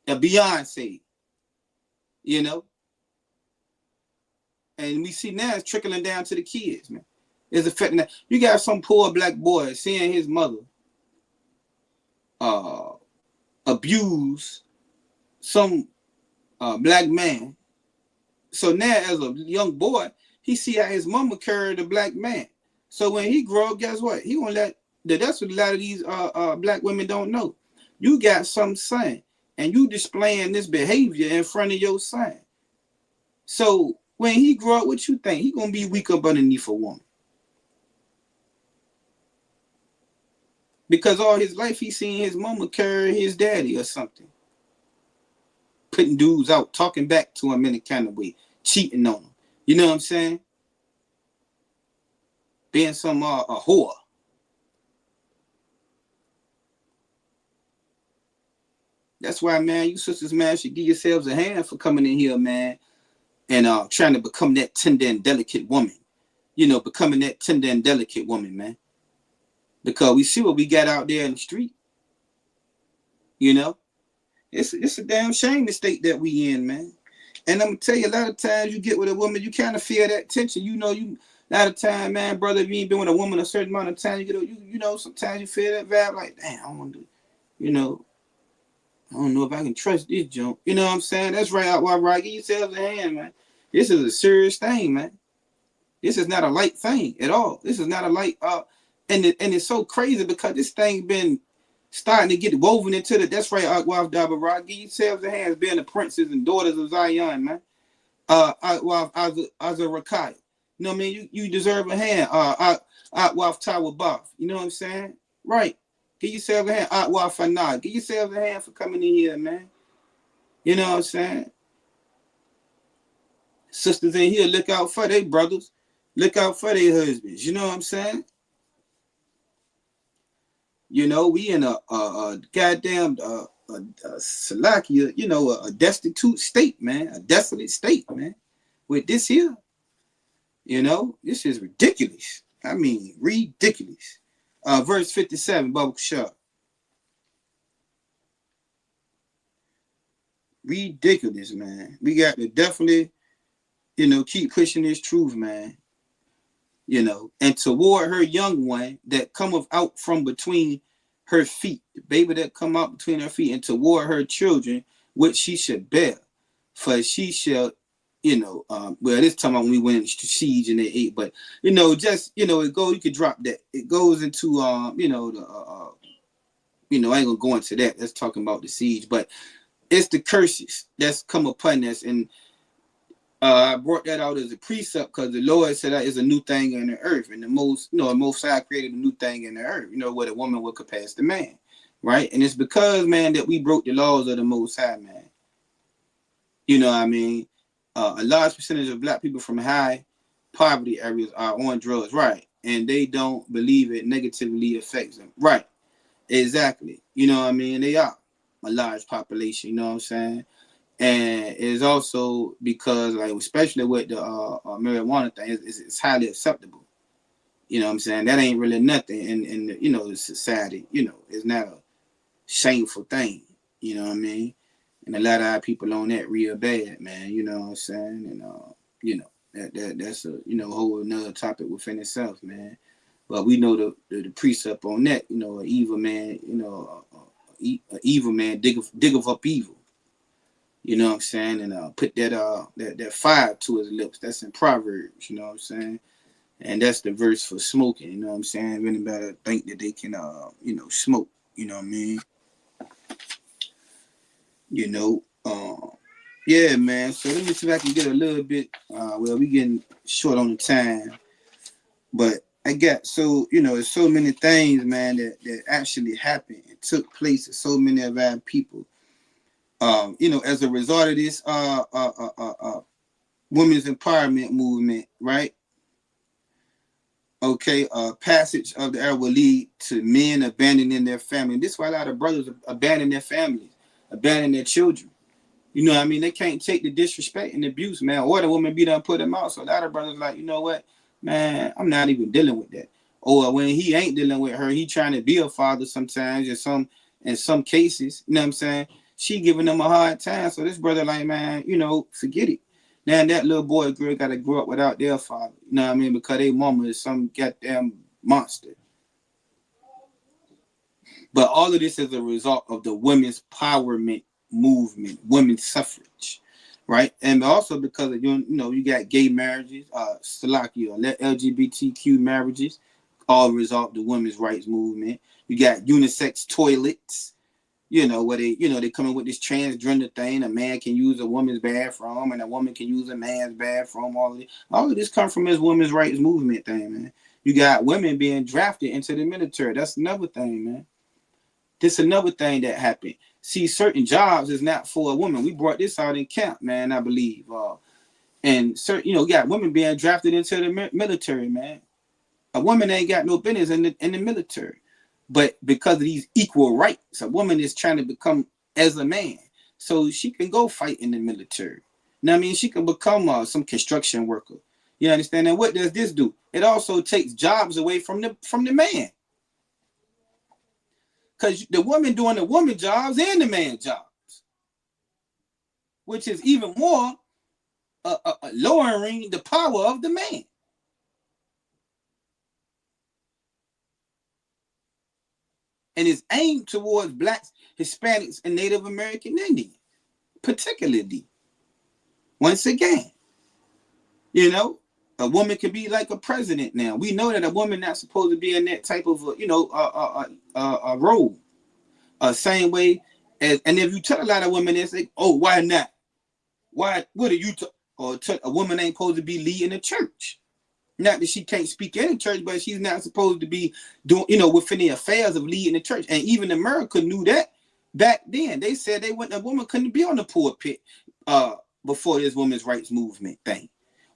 A Beyonce. You know? And we see now it's trickling down to the kids, man. It's affecting that. You got some poor black boy seeing his mother abuse some black man. So now as a young boy, he see how his mama carried a black man. So when he grow up, guess what? He gonna that's what a lot of these black women don't know. You got some son and you displaying this behavior in front of your son. So when he grow up, what you think? He gonna be weak up underneath a woman. Because all his life he seen his mama carry his daddy or something. Putting dudes out, talking back to him in a kind of way, cheating on him. You know what I'm saying? Being some a whore. That's why, man, you sisters, man, should give yourselves a hand for coming in here, man, and trying to become that tender and delicate woman. You know, becoming that tender and delicate woman, man. Because we see what we got out there in the street. You know? It's a damn shame the state that we in, man. And I'm gonna tell you, a lot of times you get with a woman, you kind of feel that tension. You know, a lot of time, man, brother, if you ain't been with a woman a certain amount of time, you know, sometimes you feel that vibe like, damn, I want to, you know, I don't know if I can trust this junk. You know what I'm saying? That's right out why right. Give yourselves a hand, man. This is a serious thing, man. This is not a light thing at all. This is not a light and it's so crazy because this thing been starting to get woven into the, that's right, Akwaf Dabarak. Give yourselves a hand, being the princes and daughters of Zion, man. Akwaf Azarakai. You know what I mean? You deserve a hand. Akwaf Tawabaf. You know what I'm saying? Right. Give yourself a hand. Akwaf Fanad. Give yourselves a hand for coming in here, man. You know what I'm saying? Sisters in here, look out for their brothers. Look out for their husbands. You know what I'm saying? You know, we in a goddamn Salakia, you know, a destitute state, man, a desolate state, man. With this here, you know, this is ridiculous. I mean, ridiculous. Verse 57, Baba Shah. Ridiculous, man. We got to definitely, you know, keep pushing this truth, man. You know, and toward her young one that cometh out from between her feet, the baby that come out between her feet, and toward her children, which she should bear, for she shall, you know, well, this time when we went into siege and they ate, but you know, just you know, you could drop that. It goes into you know, the you know, I ain't gonna go into that. That's talking about the siege, but it's the curses that's come upon us, and I brought that out as a precept because the Lord said that is a new thing in the earth, and the Most High created a new thing in the earth. You know, where the woman will surpass the man, right? And it's because, man, that we broke the laws of the Most High, man. You know what I mean? A large percentage of black people from high poverty areas are on drugs, right? And they don't believe it negatively affects them, right? Exactly. You know what I mean? They are a large population. You know what I'm saying? And it's also because, like, especially with the marijuana thing, it's highly acceptable. You know what I'm saying? That ain't really nothing in you know, the society. You know, it's not a shameful thing. You know what I mean? And a lot of our people on that real bad, man. You know what I'm saying? And you know, that's a, you know, whole another topic within itself, man. But we know the precept on that. You know, an evil man. You know, an evil man diggeth up evil. You know what I'm saying? And put that fire to his lips. That's in Proverbs, you know what I'm saying? And that's the verse for smoking, you know what I'm saying? If anybody think that they can you know, smoke, you know what I mean? You know, yeah, man. So let me see if I can get a little bit well, we getting short on the time. But I got you know, there's so many things, man, that actually happened and took place to so many of our people. You know, as a result of this women's empowerment movement, right? Okay, passage of the era will lead to men abandoning their family. This is why a lot of brothers abandon their families, abandon their children. You know what I mean? They can't take the disrespect and abuse, man, or the woman be done put them out. So a lot of brothers like, you know what, man, I'm not even dealing with that. Or when he ain't dealing with her, he trying to be a father sometimes, in some cases, you know what I'm saying? She giving them a hard time. So this brother like, man, you know, forget it. Now that little boy or girl got to grow up without their father. You know what I mean? Because their mama is some goddamn monster. But all of this is a result of the women's empowerment movement, women's suffrage, right? And also because of, you know, you got gay marriages, LGBTQ marriages, all result of the women's rights movement. You got unisex toilets. You know, where they come in with this transgender thing. A man can use a woman's bathroom and a woman can use a man's bathroom. All of this come from this women's rights movement thing, man. You got women being drafted into the military. That's another thing, man. This another thing that happened. See, certain jobs is not for a woman. We brought this out in camp, man, I believe. And certain, you got women being drafted into the military, man. A woman ain't got no business in the military. But because of these equal rights, a woman is trying to become as a man. So she can go fight in the military. You know what I mean? She can become some construction worker. You understand? And what does this do? It also takes jobs away from the man. Because the woman doing the woman jobs and the man jobs, which is even more lowering the power of the man. And it's aimed towards blacks, Hispanics, and Native American Indians, particularly. Once again, a woman can be like a president now. We know that a woman not supposed to be in that type of, a role. Same way as, and if you tell a lot of women, they say, oh, why not? Why, what are you, a woman ain't supposed to be leading a church. Not that she can't speak in the church, but she's not supposed to be doing, within the affairs of leading the church. And even America knew that back then. They said a woman couldn't be on the pulpit before this women's rights movement thing.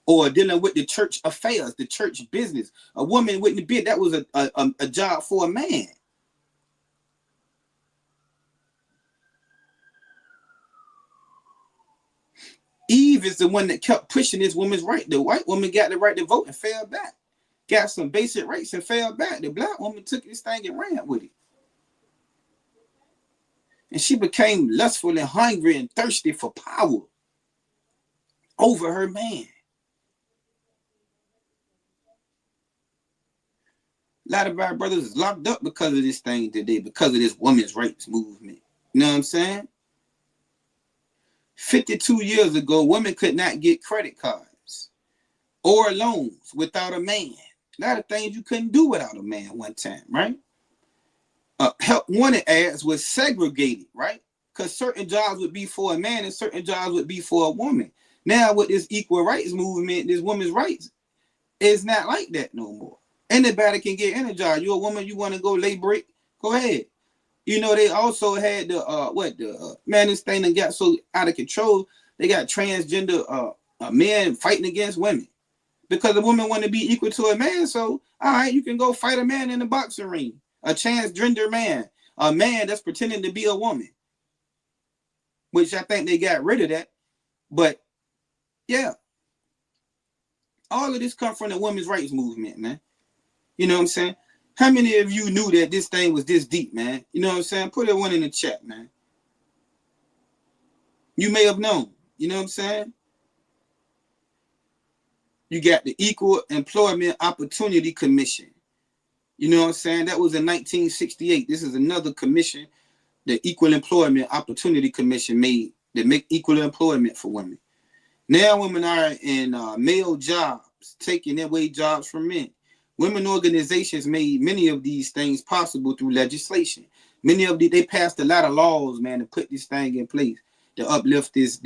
Or dealing with the church affairs, the church business. A woman wouldn't be, that was a job for a man. Eve is the one that kept pushing this woman's right. The white woman got the right to vote and fell back. Got some basic rights and fell back. The black woman took this thing and ran with it. And she became lustful and hungry and thirsty for power over her man. A lot of our brothers is locked up because of this thing today, because of this women's rights movement. You know what I'm saying? 52 years ago, women could not get credit cards or loans without a man. A lot of things you couldn't do without a man one time, right? Help wanted ads was segregated, right? Because certain jobs would be for a man and certain jobs would be for a woman. Now with this equal rights movement, this women's rights, it's not like that no more. Anybody can get in a job. You're a woman, you want to go lay brick, go ahead. They also had this thing that got so out of control. They got transgender men fighting against women because a woman want to be equal to a man. So, all right, you can go fight a man in the boxing ring, a transgender man, a man that's pretending to be a woman, which I think they got rid of that. But yeah, all of this come from the women's rights movement, man. You know what I'm saying? How many of you knew that this thing was this deep, man? You know what I'm saying? Put that one in the chat, man. You may have known. You know what I'm saying? You got the Equal Employment Opportunity Commission. You know what I'm saying? That was in 1968. This is another commission the Equal Employment Opportunity Commission made to make equal employment for women. Now women are in male jobs, taking away jobs from men. Women organizations made many of these things possible through legislation. They passed a lot of laws, man, to put this thing in place, to uplift this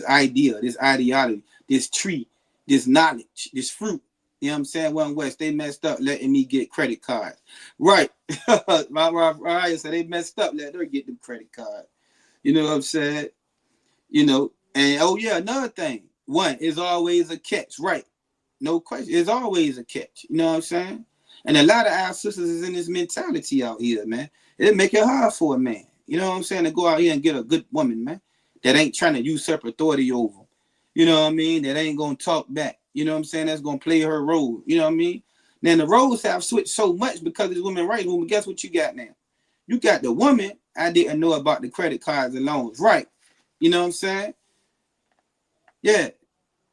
idea, this ideology, this tree, this knowledge, this fruit. You know what I'm saying? One West, they messed up letting me get credit cards. Right. Right. So they messed up letting her get the credit card. You know what I'm saying? And oh yeah, another thing. One is always a catch, right? No question. It's always a catch. You know what I'm saying? And a lot of our sisters is in this mentality out here, man. It'll make it hard for a man. You know what I'm saying? To go out here and get a good woman, man, that ain't trying to usurp authority over them. You know what I mean? That ain't going to talk back. You know what I'm saying? That's going to play her role. You know what I mean? Now, the roles have switched so much because it's women rights movement. Guess what you got now? You got the woman. I didn't know about the credit cards and loans. Right. You know what I'm saying? Yeah.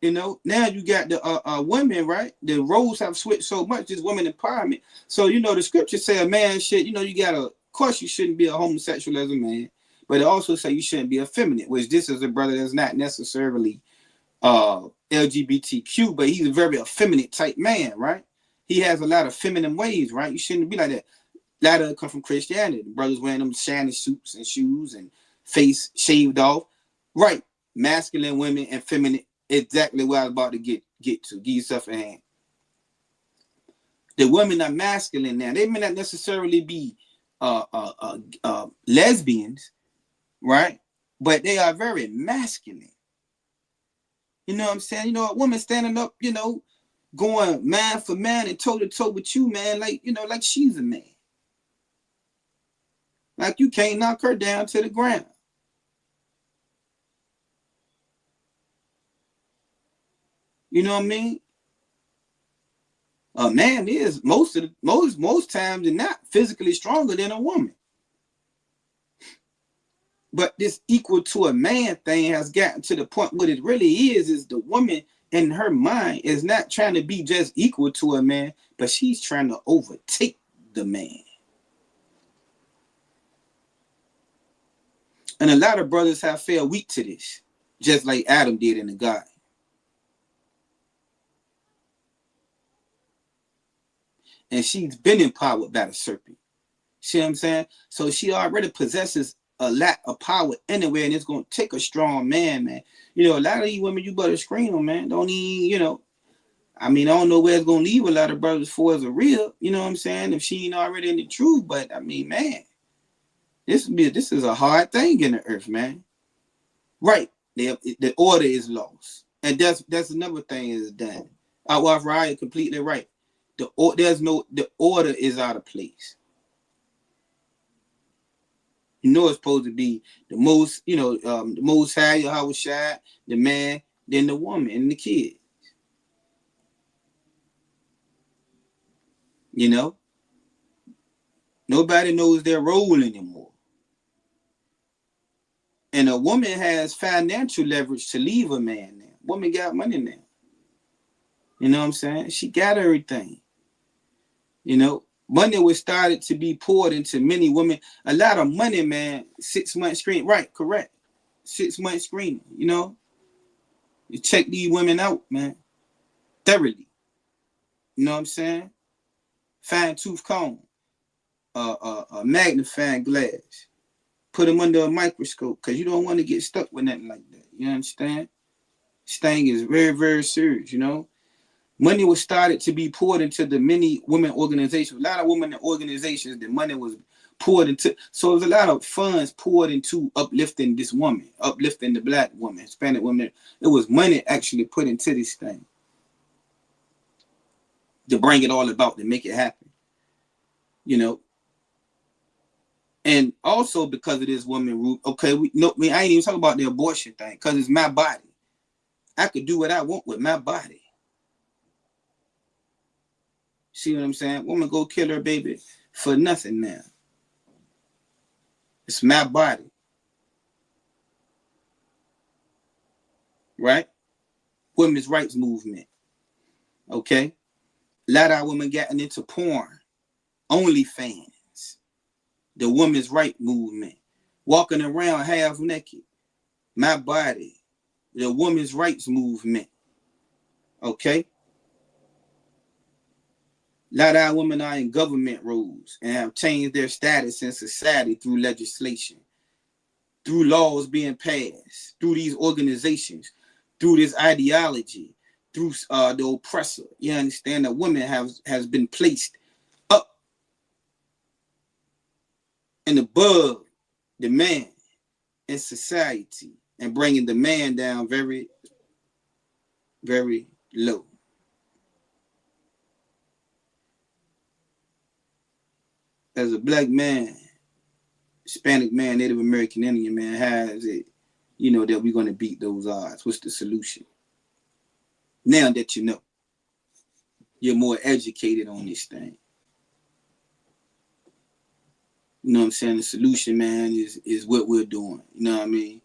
Now you got the women, right? The roles have switched so much, this women empowerment. So, the scriptures say a man should, of course you shouldn't be a homosexual as a man, but it also say you shouldn't be effeminate, which this is a brother that's not necessarily LGBTQ, but he's a very effeminate type man, right? He has a lot of feminine ways, right? You shouldn't be like that. A lot of it come from Christianity. The brothers wearing them shiny suits and shoes and face shaved off. Right. Masculine women and feminine. Exactly what I was about to get to. Give yourself a hand. The women are masculine now. They may not necessarily be lesbians, right? But they are very masculine. You know what I'm saying? You know, a woman standing up, you know, going man for man and toe to toe with you, man, like, you know, like she's a man. Like you can't knock her down to the ground. You know what I mean? A man is most times and not physically stronger than a woman. But this equal to a man thing has gotten to the point what it really is the woman in her mind is not trying to be just equal to a man, but she's trying to overtake the man. And a lot of brothers have fell weak to this, just like Adam did in the garden. And she's been empowered by the serpent. See what I'm saying? So she already possesses a lot of power anyway, and it's going to take a strong man, man. You know, a lot of these women, you better screen them, man. Don't even, you know, I mean, I don't know where it's going to leave a lot of brothers for as a real, you know what I'm saying, if she ain't already in the truth. But, I mean, man, this is a hard thing in the earth, man. Right. The order is lost. And that's another thing is done. Ryan completely right. The order is out of place. You know it's supposed to be the most, you know, the most high, Yahweh Shai, the man, then the woman and the kids. You know? Nobody knows their role anymore. And a woman has financial leverage to leave a man now. Woman got money now. You know what I'm saying? She got everything. You know, money was started to be poured into many women. A lot of money, man. 6 months screen. Right, correct. 6 months screening, you know. You check these women out, man. Thoroughly. You know what I'm saying? Fine tooth comb. A magnifying glass. Put them under a microscope because you don't want to get stuck with nothing like that. You understand? This thing is very, very serious, you know. Money was started to be poured into the many women organizations. A lot of women organizations, the money was poured into. So there's a lot of funds poured into uplifting this woman, uplifting the black woman, Hispanic woman. It was money actually put into this thing to bring it all about, to make it happen. You know. And also because of this woman root, okay, I ain't even talking about the abortion thing, because it's my body. I could do what I want with my body. See what I'm saying? Woman go kill her baby for nothing now. It's my body. Right? Women's rights movement. Okay? A lot of women getting into porn. OnlyFans. The women's rights movement. Walking around half naked. My body. The women's rights movement. Okay? A lot of our women are in government roles and have changed their status in society through legislation, through laws being passed, through these organizations, through this ideology, through the oppressor. You understand that women has been placed up and above the man in society and bringing the man down very, very low. As a black man, Hispanic man, Native American Indian man, has it, you know, that we're going to beat those odds. What's the solution? Now that you know, you're more educated on this thing. You know what I'm saying? The solution, man, is what we're doing. You know what I mean?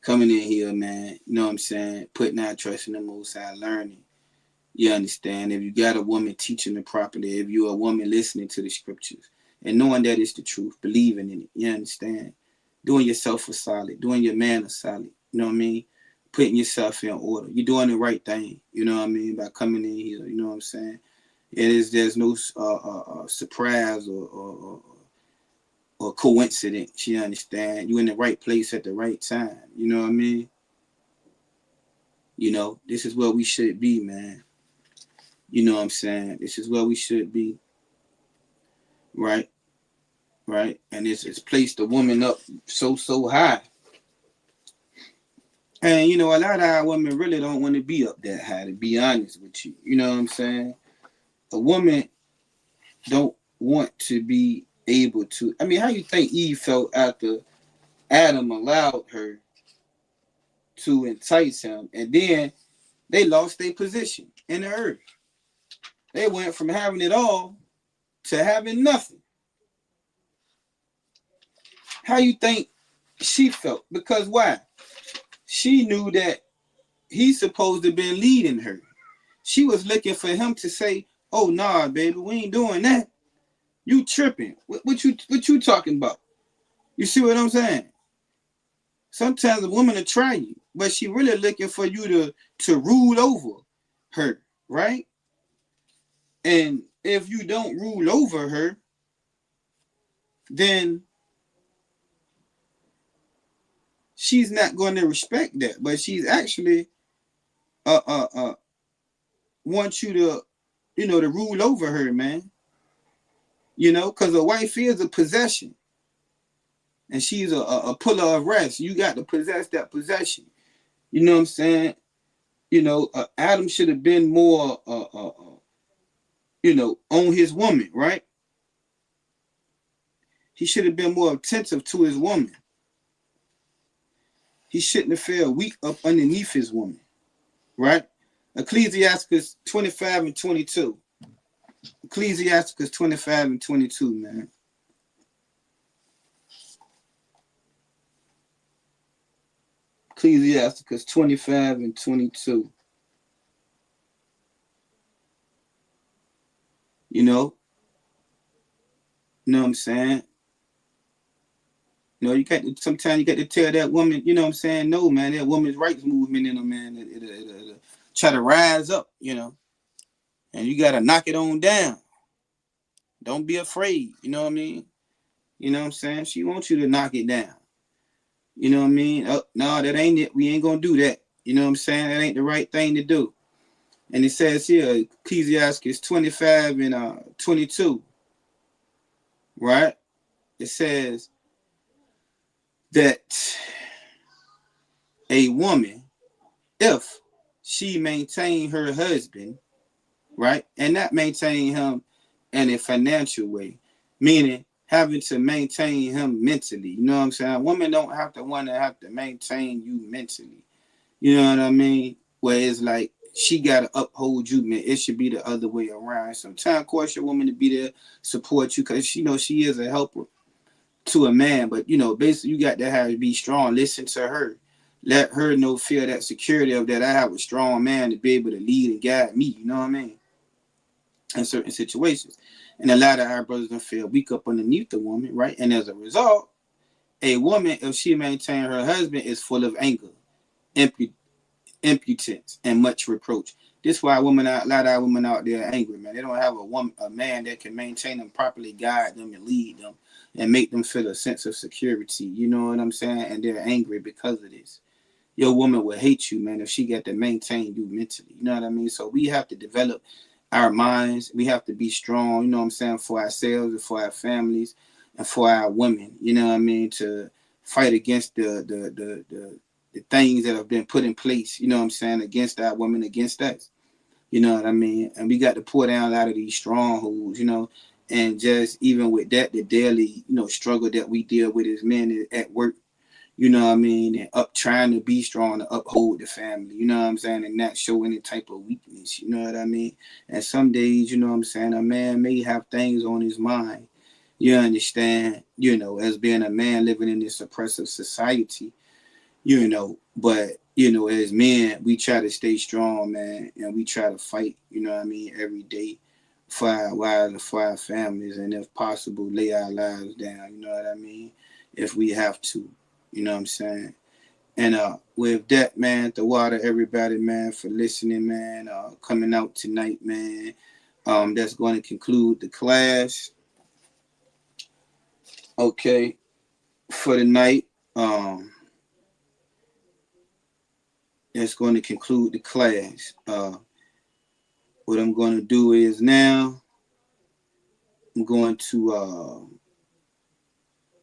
Coming in here, man, you know what I'm saying? Putting our trust in the Most High, learning. You understand? If you got a woman teaching it properly, if you're a woman listening to the scriptures, and knowing that it's the truth, believing in it, you understand? Doing yourself a solid, doing your man a solid, you know what I mean? Putting yourself in order. You're doing the right thing, you know what I mean? By coming in here, you know what I'm saying? There's no surprise or coincidence, you understand? You're in the right place at the right time, you know what I mean? You know, this is where we should be, man. You know what I'm saying? This is where we should be. Right? Right? And it's placed the woman up so high. And you know, a lot of our women really don't want to be up that high, to be honest with you. You know what I'm saying? A woman don't want to be able to. I mean, how you think Eve felt after Adam allowed her to entice him, and then they lost their position in the earth? They went from having it all to having nothing. How you think she felt? Because why? She knew that he's supposed to be leading her. She was looking for him to say, "Oh nah, baby, we ain't doing that. You tripping? What you talking about?" You see what I'm saying? Sometimes a woman will try you, but she really looking for you to rule over her, right? And if you don't rule over her, then she's not going to respect that. But she's actually wants you to, to rule over her, man. You know, because a wife is a possession, and she's a puller of rest. You got to possess that possession. You know what I'm saying? You know, Adam should have been more, on his woman, right? He should have been more attentive to his woman. He shouldn't have felt weak up underneath his woman, right? Ecclesiastes 25 and 22. Ecclesiastes 25 and 22, man. Ecclesiastes 25 and 22. You know what I'm saying? You know, sometimes you got to tell that woman, you know what I'm saying? No, man, that woman's rights movement in them, man. It'll try to rise up, and you got to knock it on down. Don't be afraid, you know what I mean? You know what I'm saying? She wants you to knock it down. You know what I mean? Oh, no, that ain't it. We ain't going to do that. You know what I'm saying? That ain't the right thing to do. And it says here, Ecclesiastes 25 and 22, right? It says that a woman, if she maintain her husband, right, and not maintain him in a financial way, meaning having to maintain him mentally. You know what I'm saying? A woman don't have to maintain you mentally. You know what I mean? Where it's like she gotta uphold you, man. It should be the other way around. Sometimes, of course, your woman to be there, support you, because she is a helper to a man. But basically, you got to have to be strong. Listen to her. Let her feel that security of that I have a strong man to be able to lead and guide me. You know what I mean? In certain situations. And a lot of our brothers don't feel weak up underneath the woman, right? And as a result, a woman, if she maintain her husband, is full of anger, impotence, and much reproach. This is why a lot of our women out there are angry, man. They don't have a man that can maintain them, properly guide them and lead them and make them feel a sense of security. You know what I'm saying? And they're angry because of this. Your woman will hate you, man, if she got to maintain you mentally. You know what I mean? So we have to develop our minds. We have to be strong, you know what I'm saying, for ourselves and for our families and for our women, you know what I mean, to fight against the things that have been put in place, you know what I'm saying, against our women, against us. You know what I mean? And we got to pour down a lot of these strongholds, and just even with that, the daily, struggle that we deal with as men at work, you know what I mean, and trying to be strong to uphold the family, you know what I'm saying, and not show any type of weakness, you know what I mean? And some days, you know what I'm saying, a man may have things on his mind, you understand, as being a man living in this oppressive society, but, as men, we try to stay strong, man, and we try to fight, you know what I mean, every day for our wives and for our families, and if possible, lay our lives down, you know what I mean, if we have to. You know what I'm saying? And with that, man, the water, everybody, man, for listening, man, coming out tonight, man. That's going to conclude the class. Okay, for the night. That's going to conclude the class. what I'm going to do is now I'm going to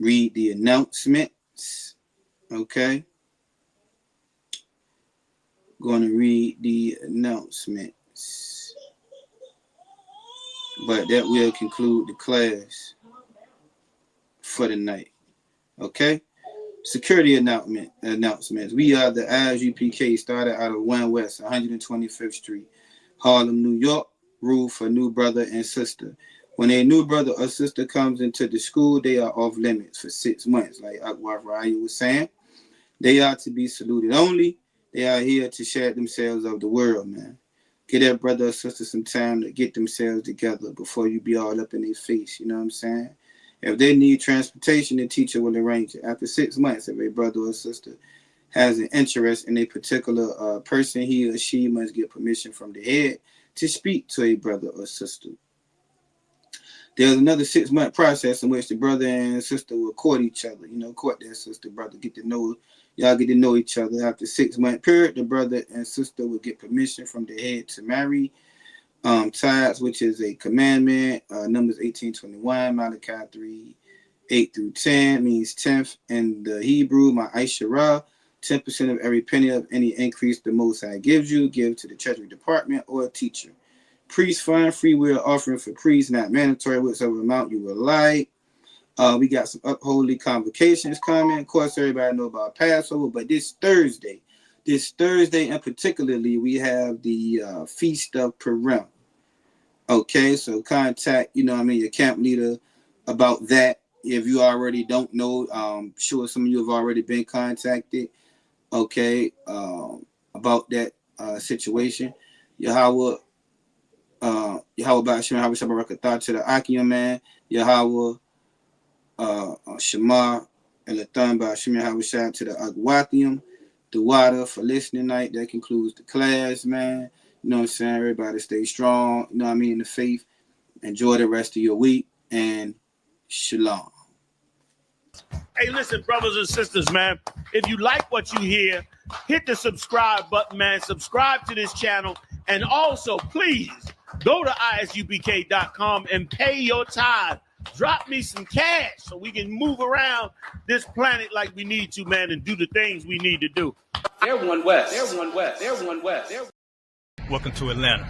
read the announcements. Okay. Going to read the announcements. But that will conclude the class for the night. Okay. Security announcements. We are the ISUPK, started out of 1 West 125th Street, Harlem, New York. Rule for new brother and sister. When a new brother or sister comes into the school, they are off limits for 6 months. Like Akbar Raya was saying, they are to be saluted only. They are here to share themselves of the world, man. Give that brother or sister some time to get themselves together before you be all up in their face. You know what I'm saying? If they need transportation, the teacher will arrange it. After 6 months, if a brother or sister has an interest in a particular person, he or she must get permission from the head to speak to a brother or sister. There's another 6-month process in which the brother and sister will court each other. You know, court their sister, brother, y'all get to know each other. After 6-month period, the brother and sister will get permission from the head to marry. Tithes, which is a commandment, Numbers 18:21, Malachi 3:8-10, means 10th in the Hebrew, Ma'asherah, 10% of every penny of any increase the Most High gives you, give to the Treasury Department or a teacher. Priest fund, free will offering for priests, not mandatory, whatever amount you would like. We got some upholy convocations coming. Of course, everybody know about Passover, but this Thursday in particularly, we have the Feast of Purim. Okay, so contact, your camp leader about that. If you already don't know, sure some of you have already been contacted, okay, about that situation. Yahweh Ba'ashem, Yahweh Shabbat to the Akim, man. Yahweh Shema Elathan Ba'ashem, Yahweh Shabbat to the Agwathium. The water for listening night. That concludes the class, man. You know what I'm saying? Everybody stay strong, in the faith. Enjoy the rest of your week, and shalom. Hey, listen, brothers and sisters, man. If you like what you hear, hit the subscribe button, man. Subscribe to this channel. And also, please, go to ISUPK.com and pay your tithe. Drop me some cash so we can move around this planet like we need to, man, and do the things we need to do. They're one West. They're one West. They're one West. Welcome to Atlanta.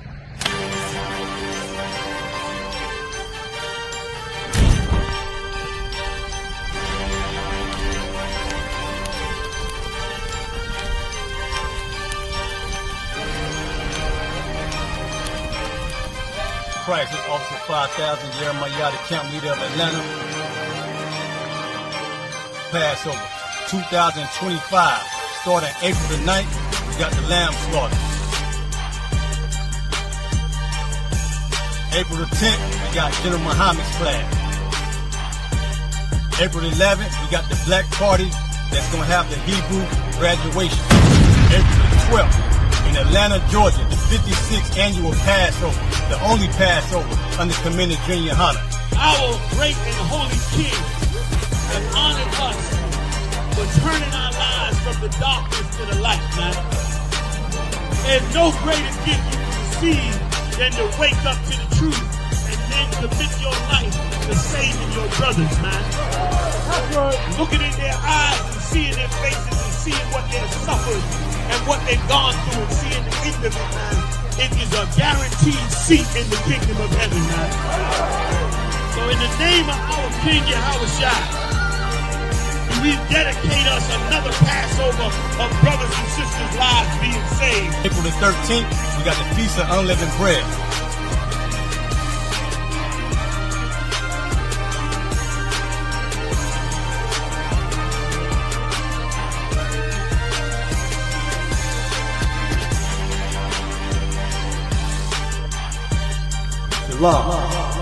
Christ, this Officer 5000, Jeremiah, the camp leader of Atlanta. Passover 2025, starting April the 9th, we got the lamb slaughter. April the 10th, we got General Muhammad's flag. April the 11th, we got the black party that's going to have the Hebrew graduation. April the 12th, in Atlanta, Georgia, the 56th annual Passover, the only Passover under Commander Junior Hunter. Our great and holy King has honored us for turning our lives from the darkness to the light, man. There's no greater gift you can receive than to wake up to the truth and then commit your life to saving your brothers, man. Looking in their eyes and seeing their faces and seeing what they've suffered and what they've gone through and seeing the end of it, man. It is a guaranteed seat in the kingdom of heaven, man. So in the name of our King Yahushua, we dedicate us another Passover of brothers and sisters' lives being saved. April the 13th, we got the Feast of Unleavened Bread. Shalom.